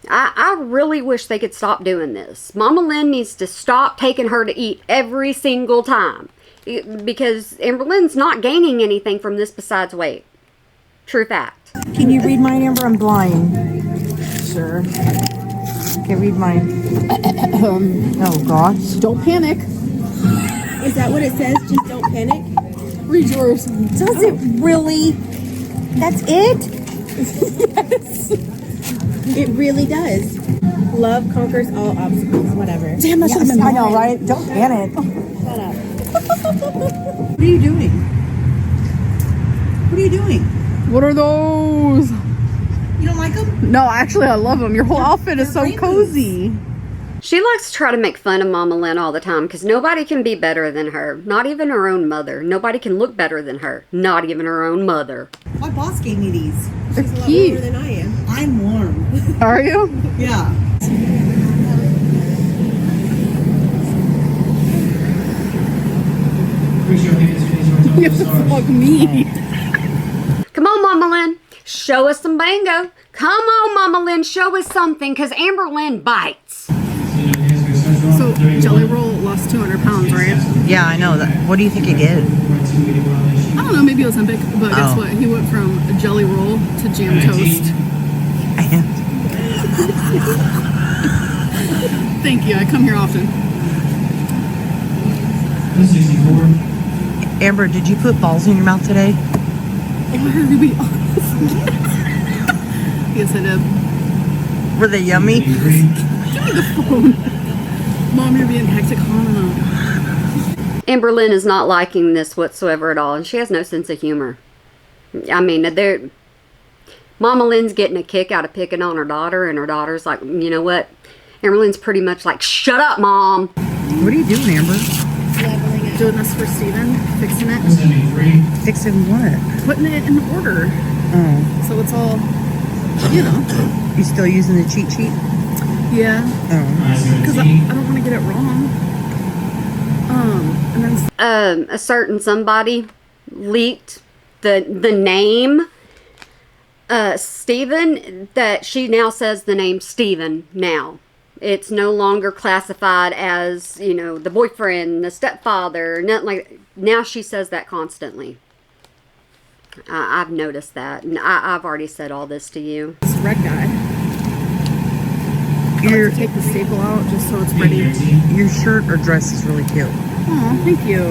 Speaker 1: I really wish they could stop doing this. Mama Lynn needs to stop taking her to eat every single time. Because Amberlynn's not gaining anything from this besides weight. True fact.
Speaker 3: Can you read mine, Amber? I'm blind. Sure. Okay, read mine. Oh, gosh.
Speaker 2: Don't panic.
Speaker 4: Is that what it says? Just don't panic?
Speaker 2: Read yours.
Speaker 3: Does it really? That's it?
Speaker 4: Yes. It really does. Love conquers all obstacles. Whatever.
Speaker 2: Damn, that's
Speaker 3: Yes, I know, right? Don't panic.
Speaker 4: Shut up.
Speaker 3: What are you doing? What are you doing?
Speaker 2: What are those?
Speaker 3: You don't like them?
Speaker 2: No, actually, I love them. Your whole outfit is so cozy.
Speaker 1: She likes to try to make fun of Mama Lynn all the time because nobody can be better than her. Not even her own mother. Nobody can look better than her. Not even her own mother.
Speaker 3: My boss gave me these.
Speaker 4: She's a lot
Speaker 2: cute.
Speaker 4: warmer than I am.
Speaker 3: I'm warm.
Speaker 2: Are you?
Speaker 3: Yeah.
Speaker 2: You have to fuck me.
Speaker 1: Come on, Mama Lynn. Show us some bango. Come on, Mama Lynn. Show us something because Amberlynn bites.
Speaker 2: So, Jelly Roll lost 200 pounds, right?
Speaker 3: Yeah, I know that. What do you think it did?
Speaker 2: I don't know, maybe Ozempic, but guess what? He went from a Jelly Roll to Jam Toast. Thank you, I come here often.
Speaker 3: Amber, did you put balls in your mouth today?
Speaker 2: Why are we honest? Yes, I did.
Speaker 3: Were they yummy?
Speaker 2: Give me the phone. Mom, you're being hectic.
Speaker 1: Amberlynn is not liking this whatsoever at all, and she has no sense of humor. I mean, Mama Lynn's getting a kick out of picking on her daughter, and her daughter's like, you know what? Amberlynn's pretty much like, shut up, Mom.
Speaker 3: What are you doing, Amber?
Speaker 4: Leveling up.
Speaker 2: Doing this for Steven.
Speaker 4: fixing it.
Speaker 5: Fixing what?
Speaker 4: Putting it in order.
Speaker 5: Oh.
Speaker 4: So it's all, you know.
Speaker 5: You still using the cheat sheet?
Speaker 4: Yeah.
Speaker 5: Oh.
Speaker 4: Because I don't want to get it wrong. And then
Speaker 1: A certain somebody leaked the name Stephen, that she now says the name Stephen now. It's no longer classified as, you know, the boyfriend, the stepfather, nothing like. Now she says that constantly. I've noticed that, and I've already said all this to you.
Speaker 4: this red guy. I like to take the staple out just so it's ready.
Speaker 5: Your shirt or dress is really cute.
Speaker 4: Oh, thank you.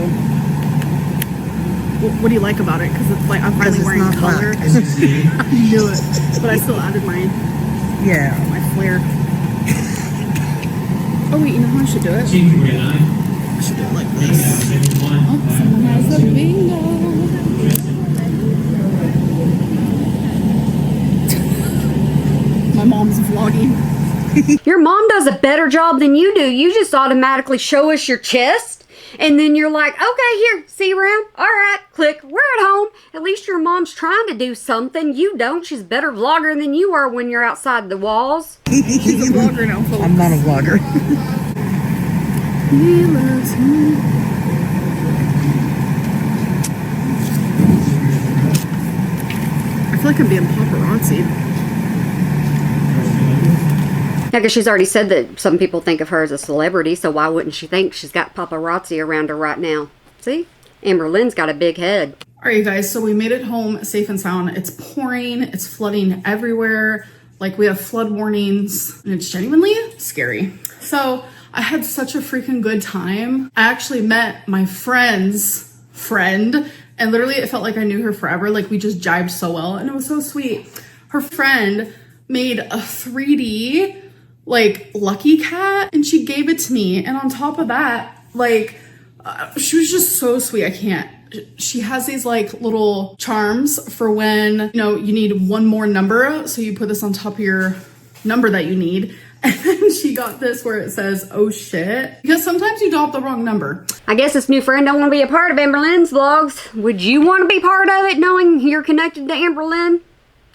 Speaker 4: What do you like about it? Because it's like I'm finally
Speaker 5: it's
Speaker 4: wearing
Speaker 5: not
Speaker 4: color.
Speaker 5: black.
Speaker 4: I knew it, but I still added my flare. Oh wait, you know how I should do it? I should do it like this. Oh, someone has a bingo. My mom's vlogging.
Speaker 1: Your mom does a better job than you do. You just automatically show us your chest, and then you're like, okay, here, see around? All right, click, we're at home. At least your mom's trying to do something. You don't. She's a better vlogger than you are when you're outside the walls.
Speaker 4: She's a vlogger now, folks.
Speaker 5: I'm not a vlogger.
Speaker 4: He loves me. I feel like I'm being paparazzi.
Speaker 1: Yeah, because she's already said that some people think of her as a celebrity, so why wouldn't she think she's got paparazzi around her right now? See? Amberlynn's got a big head.
Speaker 2: All right, you guys, so we made it home safe and sound. It's pouring, it's flooding everywhere. Like, we have flood warnings, and it's genuinely scary. So I had such a freaking good time. I actually met my friend's friend, and literally it felt like I knew her forever. Like, we just jibed so well, and it was so sweet. Her friend made a 3D like lucky cat, and she gave it to me. And on top of that, like, she was just so sweet. I can't. She has these like little charms for when, you know, you need one more number. So you put this on top of your number that you need. And then she got this where it says, oh shit. Because sometimes you dial the wrong number.
Speaker 1: I guess this new friend don't want to be a part of Amberlynn's vlogs. Would you want to be part of it knowing you're connected to Amberlynn?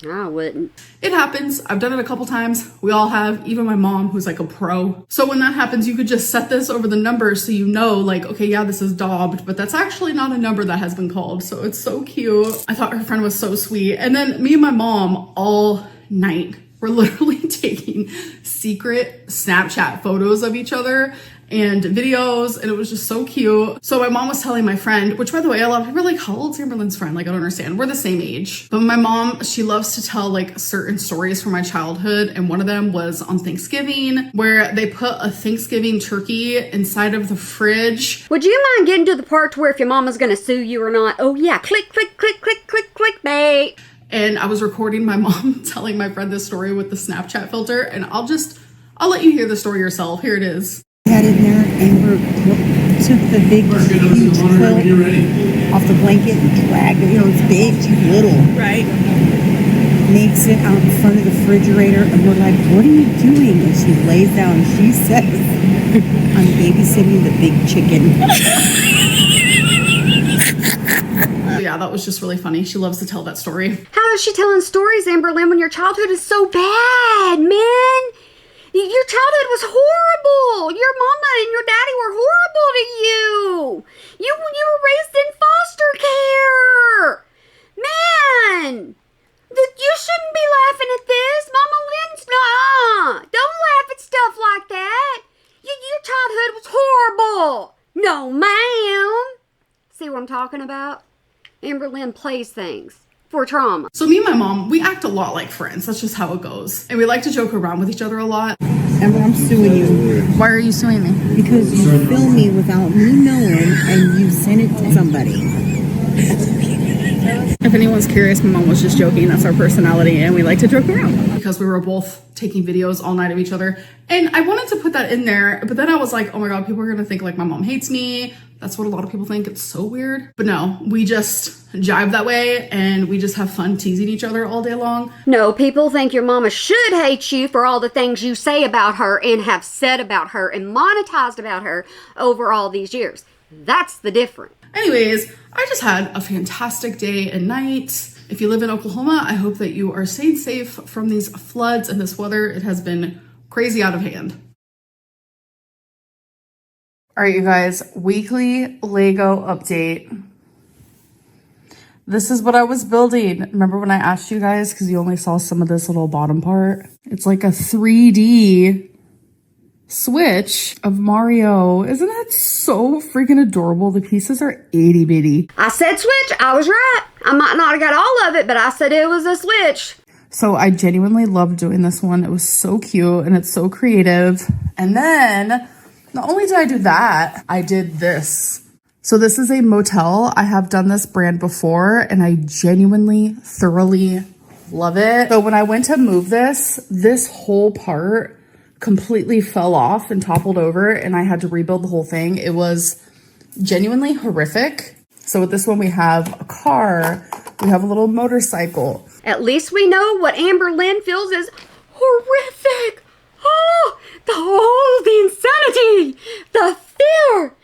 Speaker 1: I wouldn't.
Speaker 2: It happens. I've done it a couple times. We all have, even my mom, who's like a pro. So when that happens, you could just set this over the number so you know, like, okay, yeah, this is daubed, but that's actually not a number that has been called. So it's so cute. I thought her friend was so sweet. And then me and my mom all night were literally taking secret Snapchat photos of each other and videos, and it was just so cute. So my mom was telling my friend, which by the way, a lot of people are like, how old's Amberlynn's friend? Like, I don't understand. We're the same age. But my mom, she loves to tell like certain stories from my childhood, and one of them was on Thanksgiving, where they put a Thanksgiving turkey inside of the fridge.
Speaker 1: Would you mind getting to the part where if your mama's gonna sue you or not? Oh yeah, click, click, click, click, click, click, bait.
Speaker 2: And I was recording my mom telling my friend this story with the Snapchat filter, and I'll let you hear the story yourself. Here it is.
Speaker 5: Got in there, Amber took the big huge quilt off the blanket and dragged it. You know, it's big, she's little.
Speaker 4: Right.
Speaker 5: Makes it out in front of the refrigerator, and we're like, what are you doing? And she lays down and she says, I'm babysitting the big chicken.
Speaker 2: Yeah, that was just really funny. She loves to tell that story.
Speaker 1: How is she telling stories, Amberlynn, when your childhood is so bad, man? Your childhood was horrible. Your mama and your daddy were horrible to you. You were raised in foster care. Man, you shouldn't be laughing at this. Mama Lynn's not. Don't laugh at stuff like that. Your childhood was horrible. No, ma'am. See what I'm talking about? Amberlynn plays things for trauma.
Speaker 2: So me and my mom, we act a lot like friends. That's just how it goes. And we like to joke around with each other a lot.
Speaker 5: Amber, I'm suing you.
Speaker 4: Why are you suing me?
Speaker 5: Because you filmed me without me knowing and you sent it to somebody.
Speaker 4: If anyone's curious, my mom was just joking. That's our personality, and we like to joke around.
Speaker 2: Because we were both taking videos all night of each other. And I wanted to put that in there, but then I was like, oh my God, people are gonna think like my mom hates me. That's what a lot of people think. It's so weird. But no, we just jive that way, and we just have fun teasing each other all day long.
Speaker 1: No, people think your mama should hate you for all the things you say about her and have said about her and monetized about her over all these years. That's the difference.
Speaker 2: Anyways, I just had a fantastic day and night. If you live in Oklahoma, I hope that you are staying safe from these floods and this weather. It has been crazy out of hand. All right, you guys, weekly Lego update. This is what I was building. Remember when I asked you guys, because you only saw some of this little bottom part? It's like a 3D Switch of Mario. Isn't that so freaking adorable? The pieces are itty bitty.
Speaker 1: I said Switch. I was right. I might not have got all of it, but I said it was a Switch.
Speaker 2: So I genuinely loved doing this one. It was so cute and it's so creative. And then not only did I do that, I did this. So this is a motel. I have done this brand before and I genuinely, thoroughly love it. So when I went to move this whole part completely fell off and toppled over and I had to rebuild the whole thing. It was genuinely horrific. So with this one, we have a car, we have a little motorcycle.
Speaker 1: At least we know what Amberlynn feels is horrific. Oh, the insanity, the fear.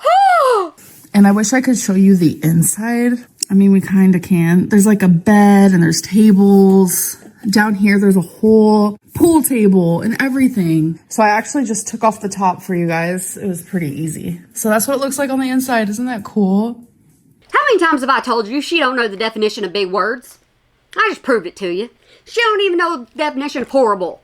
Speaker 1: Oh.
Speaker 2: And I wish I could show you the inside. I mean, we kind of can. There's like a bed and there's tables. Down here, there's a whole pool table and everything. So I actually just took off the top for you guys. It was pretty easy. So that's what it looks like on the inside. Isn't that cool?
Speaker 1: How many times have I told you she don't know the definition of big words? I just proved it to you. She don't even know the definition of horrible.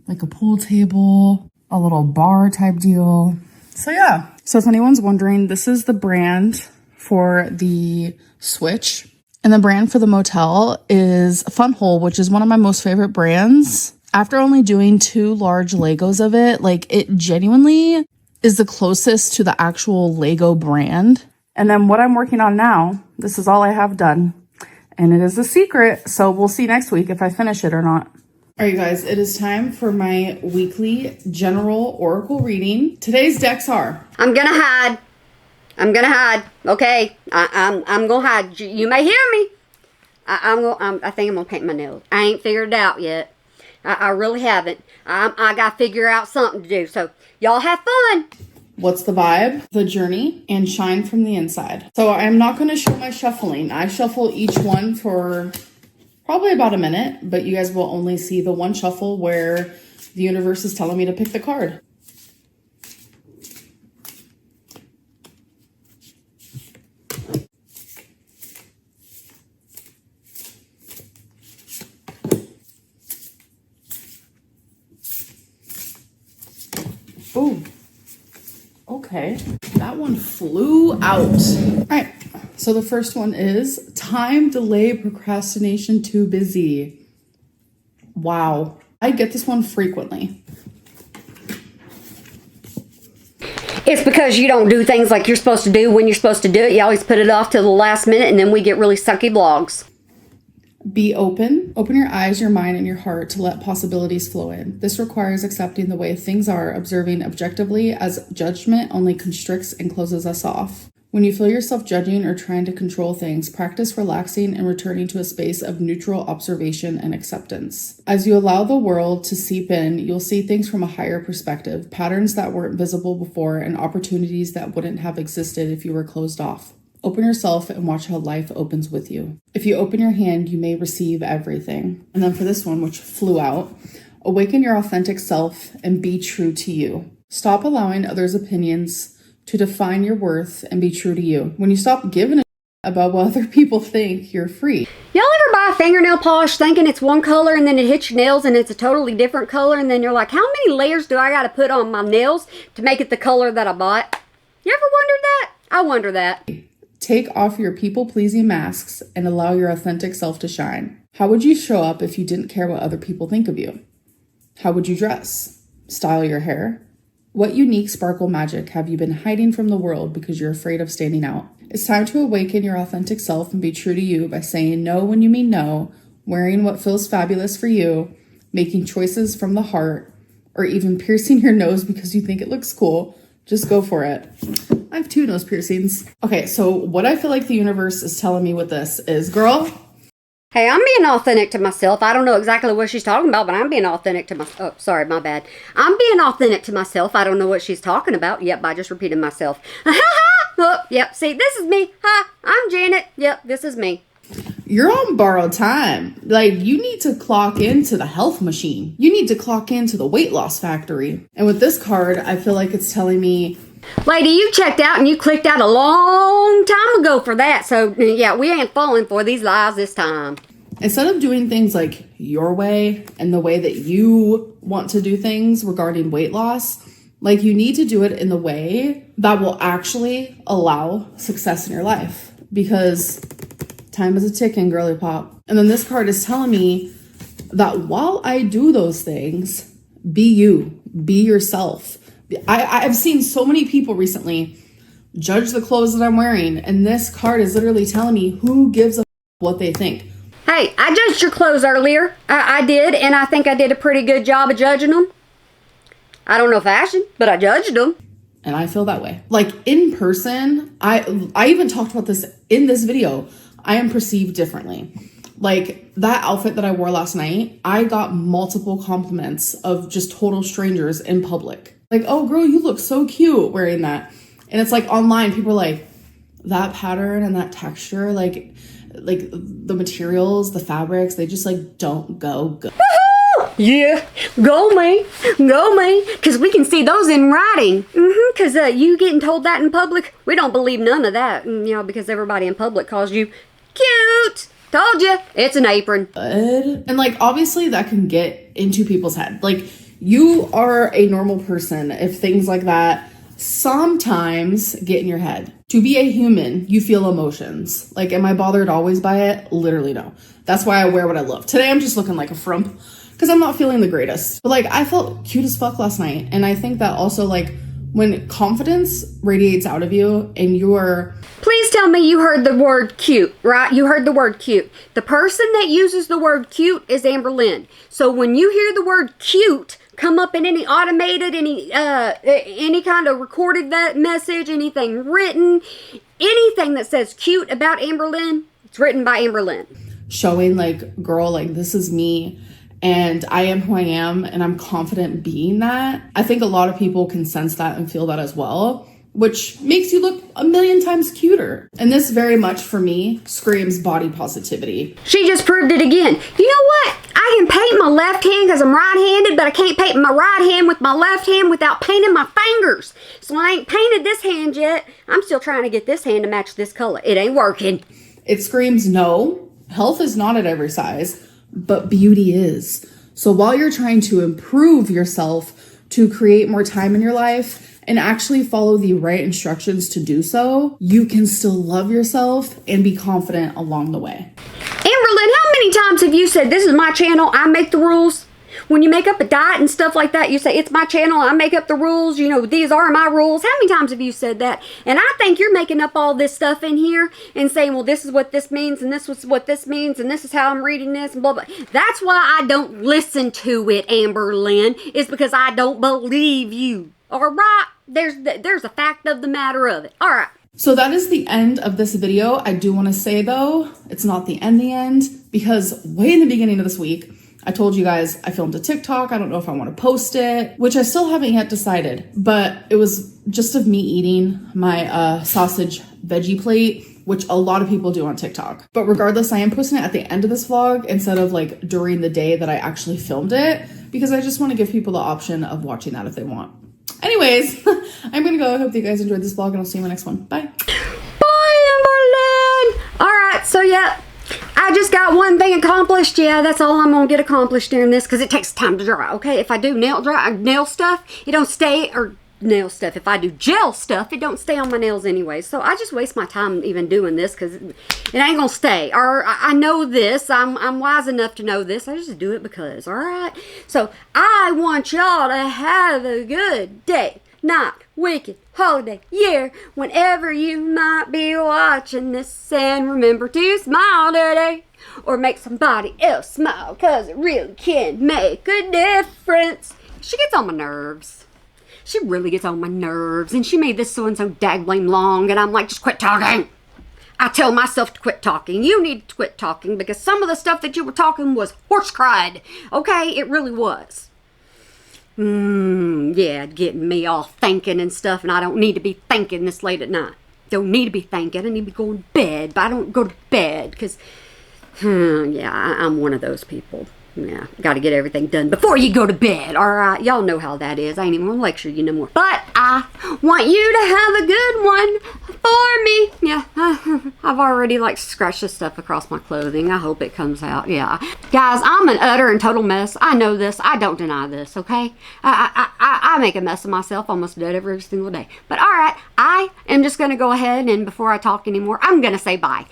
Speaker 2: Like a pool table, a little bar type deal. So yeah. So if anyone's wondering, this is the brand for the Switch. And the brand for the motel is Fun Hole, which is one of my most favorite brands. After only doing 2 large Legos of it, like it genuinely is the closest to the actual Lego brand. And then what I'm working on now, this is all I have done. And it is a secret, so we'll see next week if I finish it or not. All right, you guys, it is time for my weekly general oracle reading. Today's decks are...
Speaker 1: I'm gonna hide. Okay, I'm gonna hide. You may hear me. I think I'm gonna paint my nails. I ain't figured it out yet. I really haven't. I gotta figure out something to do. So y'all have fun.
Speaker 2: What's the vibe? The journey and shine from the inside. So I'm not going to show my shuffling. I shuffle each one for probably about a minute, but you guys will only see the one shuffle where the universe is telling me to pick the card. Ooh. Okay, that one flew out. All right, so the first one is time, delay, procrastination, too busy. Wow, I get this one frequently.
Speaker 1: It's because you don't do things like you're supposed to do when you're supposed to do it. You always put it off till the last minute and then we get really sucky vlogs.
Speaker 2: Be open. Open your eyes, your mind, and your heart to let possibilities flow in. This requires accepting the way things are, observing objectively, as judgment only constricts and closes us off. When you feel yourself judging or trying to control things, practice relaxing and returning to a space of neutral observation and acceptance. As you allow the world to seep in, you'll see things from a higher perspective, patterns that weren't visible before, and opportunities that wouldn't have existed if you were closed off. Open yourself and watch how life opens with you. If you open your hand, you may receive everything. And then for this one, which flew out, awaken your authentic self and be true to you. Stop allowing others' opinions to define your worth and be true to you. When you stop giving a about what other people think, you're free.
Speaker 1: Y'all ever buy fingernail polish thinking it's one color and then it hits your nails and it's a totally different color and then you're like, how many layers do I gotta put on my nails to make it the color that I bought? You ever wondered that? I wonder that.
Speaker 2: Take off your people-pleasing masks and allow your authentic self to shine. How would you show up if you didn't care what other people think of you? How would you dress? Style your hair? What unique sparkle magic have you been hiding from the world because you're afraid of standing out? It's time to awaken your authentic self and be true to you by saying no when you mean no, wearing what feels fabulous for you, making choices from the heart, or even piercing your nose because you think it looks cool. Just go for it. I have 2 nose piercings. Okay, so what I feel like the universe is telling me with this is, girl,
Speaker 1: hey, I'm being authentic to myself. I don't know exactly what she's talking about, but I'm being authentic to myself. Oh, sorry, my bad. I'm being authentic to myself. I don't know what she's talking about. Yep, I just repeated myself. Oh, yep. See, this is me. Hi, I'm Janet. Yep, this is me.
Speaker 2: You're on borrowed time. Like, you need to clock into the health machine. You need to clock into the weight loss factory. And with this card, I feel like it's telling me,
Speaker 1: Lady, you checked out and you clicked out a long time ago for that. So, yeah, we ain't falling for these lies this time.
Speaker 2: instead of doing things like your way and the way that you want to do things regarding weight loss, like, you need to do it in the way that will actually allow success in your life, because time is a ticking, girly pop. And then this card is telling me that while I do those things, be you, be yourself. I've seen so many people recently judge the clothes that I'm wearing, and this card is literally telling me who gives a what they think.
Speaker 1: Hey, I judged your clothes earlier. I did, and I think I did a pretty good job of judging them. I don't know fashion, but I judged them.
Speaker 2: And I feel that way. Like, in person, I even talked about this in this video. I am perceived differently. Like, that outfit that I wore last night, I got multiple compliments of just total strangers in public. Like, oh girl, you look so cute wearing that. And it's like online, people are like, that pattern and that texture, like the materials, the fabrics, they just like don't go good.
Speaker 1: Yeah, go me, because we can see those in writing. Because you getting told that in public, we don't believe none of that. Because everybody in public calls you cute. Told you, it's an apron.
Speaker 2: And like, obviously that can get into people's head. Like, you are a normal person if things like that sometimes get in your head. To be a human, you feel emotions. Like, am I bothered always by it? Literally no. That's why I wear what I love. Today I'm just looking like a frump because I'm not feeling the greatest. But like, I felt cute as fuck last night. And I think that also, like, when confidence radiates out of you and you're...
Speaker 1: Please tell me you heard the word cute, right? You heard the word cute. The person that uses the word cute is Amberlynn. So when you hear the word cute come up in any automated, any kind of recorded message, anything written, anything that says cute about Amberlynn, it's written by Amberlynn.
Speaker 2: Showing like, girl, like, this is me and I am who I am and I'm confident being that. I think a lot of people can sense that and feel that as well, which makes you look a million times cuter. And this very much for me screams body positivity.
Speaker 1: She just proved it again. You know what? I can paint my left hand because I'm right-handed, but I can't paint my right hand with my left hand without painting my fingers. So I ain't painted this hand yet. I'm still trying to get this hand to match this color. It ain't working.
Speaker 2: It screams no. Health is not at every size, but beauty is. So while you're trying to improve yourself to create more time in your life and actually follow the right instructions to do so, you can still love yourself and be confident along the way.
Speaker 1: Amberlynn, how many times have you said, this is my channel, I make the rules? When you make up a diet and stuff like that, you say, it's my channel, I make up the rules, these are my rules. How many times have you said that? And I think you're making up all this stuff in here and saying, well, this is what this means, and this is what this means, and this is how I'm reading this, and blah, blah. That's why I don't listen to it, Amberlynn, is because I don't believe you. All right? There's a fact of the matter of it. All right.
Speaker 2: So that is the end of this video. I do want to say, though, it's not the end, because way in the beginning of this week, I told you guys I filmed a TikTok. I don't know if I want to post it, which I still haven't yet decided, but it was just of me eating my sausage veggie plate, which a lot of people do on TikTok. But regardless, I am posting it at the end of this vlog instead of like during the day that I actually filmed it, because I just want to give people the option of watching that if they want. Anyways, I'm gonna go. I hope that you guys enjoyed this vlog, and I'll see you in the next one. Bye.
Speaker 1: Bye, Amberlynn. All right, so yeah, I just got one thing accomplished. Yeah, that's all I'm gonna get accomplished during this, because it takes time to dry. Okay, if I do nail stuff, it don't stay, or nail stuff. If I do gel stuff, it don't stay on my nails anyway. So I just waste my time even doing this, because it ain't gonna stay. Or I know this. I'm wise enough to know this. I just do it because. All right. So I want y'all to have a good day, night, weekend, holiday, year, whenever you might be watching this. And remember to smile today, or make somebody else smile, because it really can make a difference. She gets on my nerves. She really gets on my nerves, and she made this so-and-so dag-blame long, and I'm like, just quit talking. I tell myself to quit talking. You need to quit talking, because some of the stuff that you were talking was horse cried. Okay, it really was. Yeah, getting me all thinking and stuff, and I don't need to be thinking this late at night. don't need to be thinking. I need to be going to bed, but I don't go to bed because, yeah, I'm one of those people. Yeah, got to get everything done before you go to bed. All right, y'all know how that is. I ain't even gonna lecture you no more. But I want you to have a good one for me. Yeah, I've already like scratched this stuff across my clothing. I hope it comes out. Yeah, guys, I'm an utter and total mess. I know this. I don't deny this. Okay, I make a mess of myself almost dead every single day. But all right, I am just gonna go ahead and before I talk anymore, I'm gonna say bye.